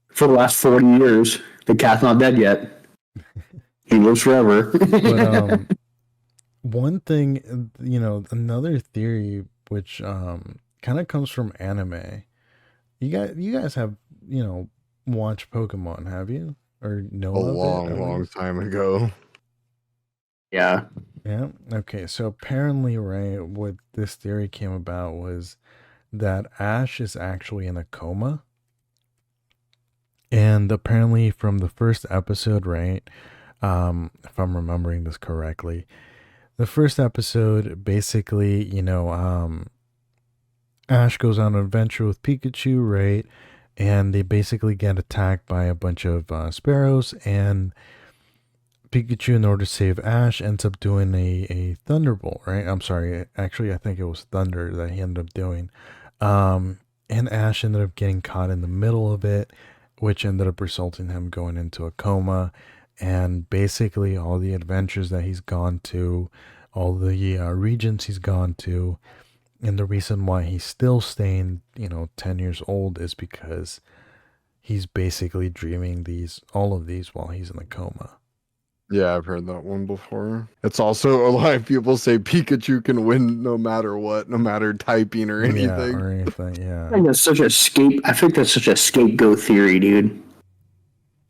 For the last 40 years, the cat's not dead yet. He lives forever. But one thing, another theory which kind of comes from anime. You guys have, watched Pokemon, have you? Or know a of it? long time ago. Yeah. Yeah. Okay, so apparently, right, what this theory came about was that Ash is actually in a coma. And apparently from the first episode, right? If I'm remembering this correctly, the first episode basically, Ash goes on an adventure with Pikachu, right? And they basically get attacked by a bunch of sparrows, and Pikachu, in order to save Ash, ends up doing a Thunderbolt, right? I'm sorry, actually, I think it was Thunder that he ended up doing. And Ash ended up getting caught in the middle of it, which ended up resulting in him going into a coma. And basically, all the adventures that he's gone to, all the regions he's gone to, and the reason why he's still staying, 10 years old is because he's basically dreaming all of these while he's in a coma. Yeah, I've heard that one before. It's also a lot of people say Pikachu can win no matter what, no matter typing or anything. Yeah, or anything, yeah. I think that's such a scapegoat theory, dude.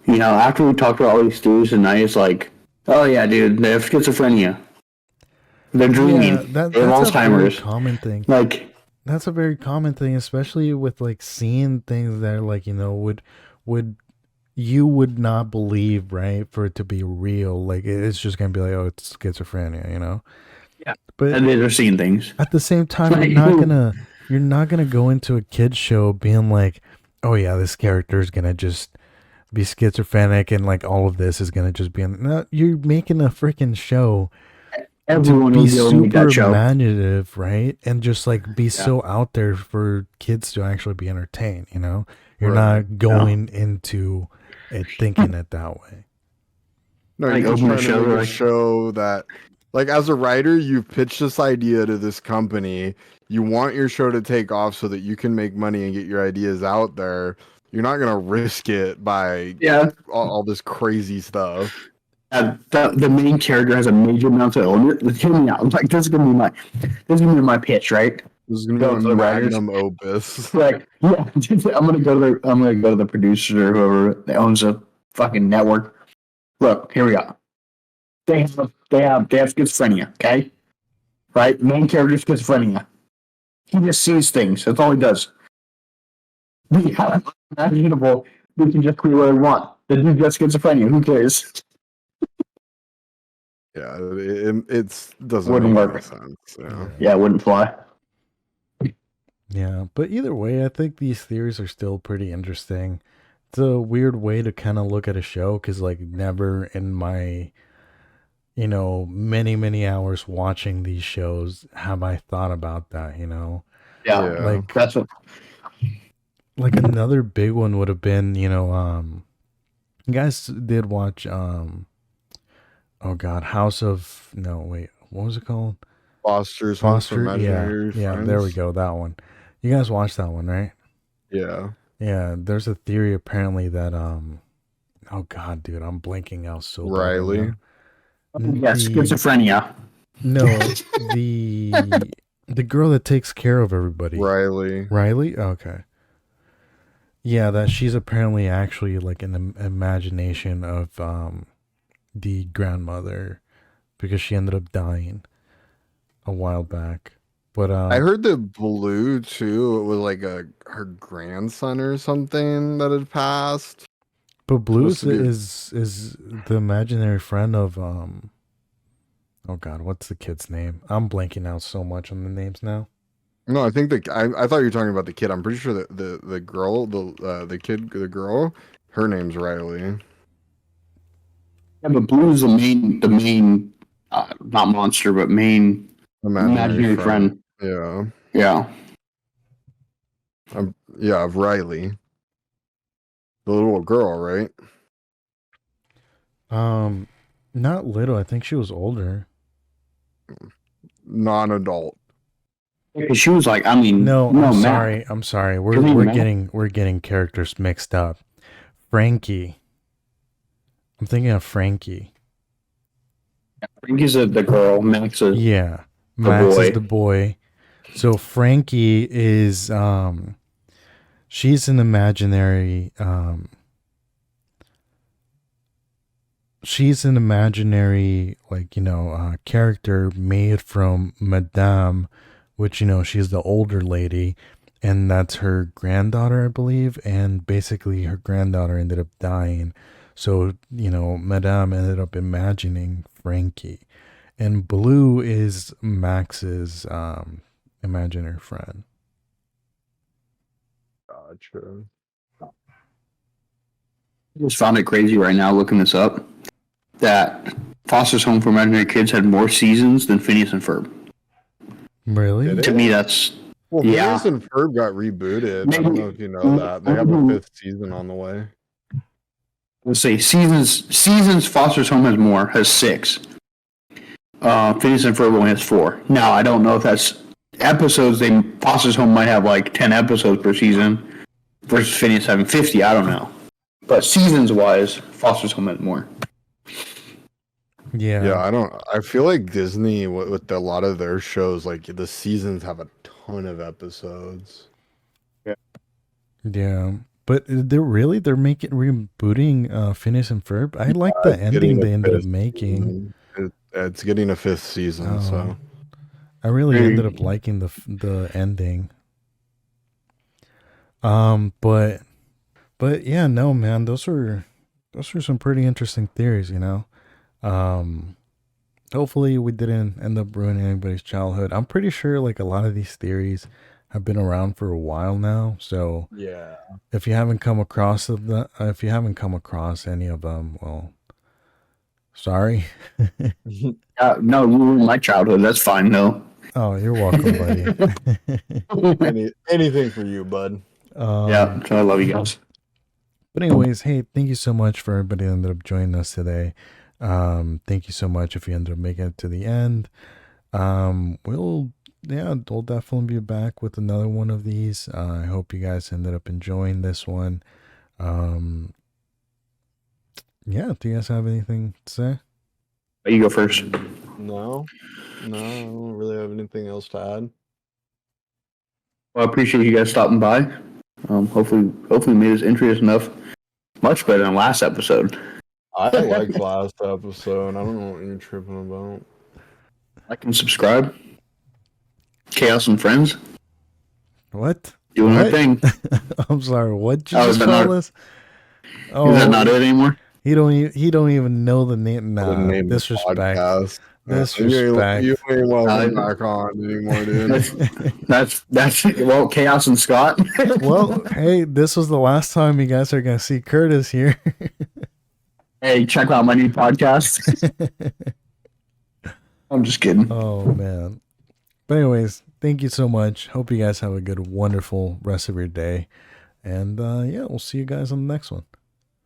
After we talked about all these theories tonight, it's like, oh yeah, dude, they have schizophrenia. They're dreaming. Yeah, they have that's Alzheimer's. A very common thing. That's a very common thing, especially with like seeing things that are like, would you would not believe, right, for it to be real. Like it's just gonna be like, oh, it's schizophrenia, Yeah. But and they're seeing things. At the same time, you're not gonna go into a kid's show being like, oh yeah, this character is gonna just be schizophrenic and like all of this is gonna just be no, you're making a freaking show. Everyone to be super show. imaginative, right? And just like be so out there for kids to actually be entertained, You're not going into it thinking it that way. No, you're just trying to make a show that, like, as a writer, you've pitched this idea to this company. You want your show to take off so that you can make money and get your ideas out there. You're not gonna risk it by all this crazy stuff. The main character has a major mental illness. Hear me out. Like this is gonna be my pitch, right? This is gonna be a magnum opus. Like, yeah, I'm gonna go to the producer or whoever that owns a fucking network. Look, here we go. They have schizophrenia, okay? Right? Main character schizophrenia. He just sees things. That's all he does. We have imaginable. We can just create what we want. The dude got schizophrenia. Who cares? Yeah, it doesn't wouldn't make work. Any sense. Yeah, it wouldn't fly. Yeah, but either way, I think these theories are still pretty interesting. It's a weird way to kind of look at a show because, like, never in my, many, many hours watching these shows have I thought about that, Yeah, like that's what. Like another big one would have been, you guys did watch, oh God, what was it called? Foster, yeah, there we go, that one. You guys watched that one, right? Yeah. Yeah, there's a theory apparently that oh God, dude, I'm blanking out so bad. Riley. Schizophrenia. No, the girl that takes care of everybody. Riley? Okay. Yeah, that she's apparently actually like an imagination of the grandmother because she ended up dying a while back. But I heard that Blue too. It was like her grandson or something that had passed. but Blue's Supposed to be. is the imaginary friend of oh god, what's the kid's name? I'm blanking out so much on the names now. No, I think I thought you were talking about the kid. I'm pretty sure that the girl, the kid, the girl, her name's Riley. Yeah, but Blue's the main, not monster, but main imaginary friend. Yeah. Yeah. Yeah, of Riley, the little girl, right? Not little. I think she was older. Non-adult. Because she was like, I mean, No, no, I'm Mac. sorry. I'm sorry. You mean Mac? We're getting characters mixed up. Frankie. I'm thinking of Frankie. Frankie's the girl, Mac's Yeah. the Max boy. is the boy. So Frankie is she's an imaginary like, character made from Madame, which, she's the older lady, and that's her granddaughter, I believe, and basically her granddaughter ended up dying. So, Madame ended up imagining Frankie. And Blue is Max's imaginary friend. Gotcha. I just found it crazy right now looking this up that Foster's Home for Imaginary Kids had more seasons than Phineas and Ferb. Really? To me, that's Well, yeah. Phineas and Ferb got rebooted. I don't know if you know that. They have a 5th season on the way. Let's say seasons Foster's Home has 6. Phineas and Ferb only has 4. Now I don't know if that's episodes. Foster's Home might have like 10 episodes per season versus Phineas having 50. I don't know, but seasons wise, Foster's Home has more. Yeah. I feel like Disney with a lot of their shows, like the seasons have a ton of episodes. Yeah. But they're rebooting Phineas and Ferb. I like the ending they ended up making. It's getting a 5th season, so I really ended up liking the ending. But yeah, no, man, those were some pretty interesting theories, Hopefully we didn't end up ruining anybody's childhood. I'm pretty sure like a lot of these theories have been around for a while now. So yeah. if you haven't come across any of them, well, sorry. No, you ruined my childhood. That's fine, though. Oh, you're welcome, buddy. Anything for you, bud. Yeah, I love you guys. But anyways, hey, thank you so much for everybody that ended up joining us today. Thank you so much if you ended up making it to the end. We'll definitely be back with another one of these. I hope you guys ended up enjoying this one. Do you guys have anything to say? You go first. No, I don't really have anything else to add. Well, I appreciate you guys stopping by. Hopefully made this interesting enough. Much better than last episode. I liked last episode. I don't know what you're tripping about. Like and subscribe. Chaos and Friends. What? Doing our thing. I'm sorry. What did you just call us? Oh, is that not it anymore? He don't even know the name. Nah, disrespect. Disrespect. You ain't welcome back on anymore, dude. That's well, Chaos and Scott. Well, hey, this was the last time you guys are gonna see Curtis here. Hey, check out my new podcast. I'm just kidding. Oh man. But anyways, thank you so much. Hope you guys have a good, wonderful rest of your day. And we'll see you guys on the next one.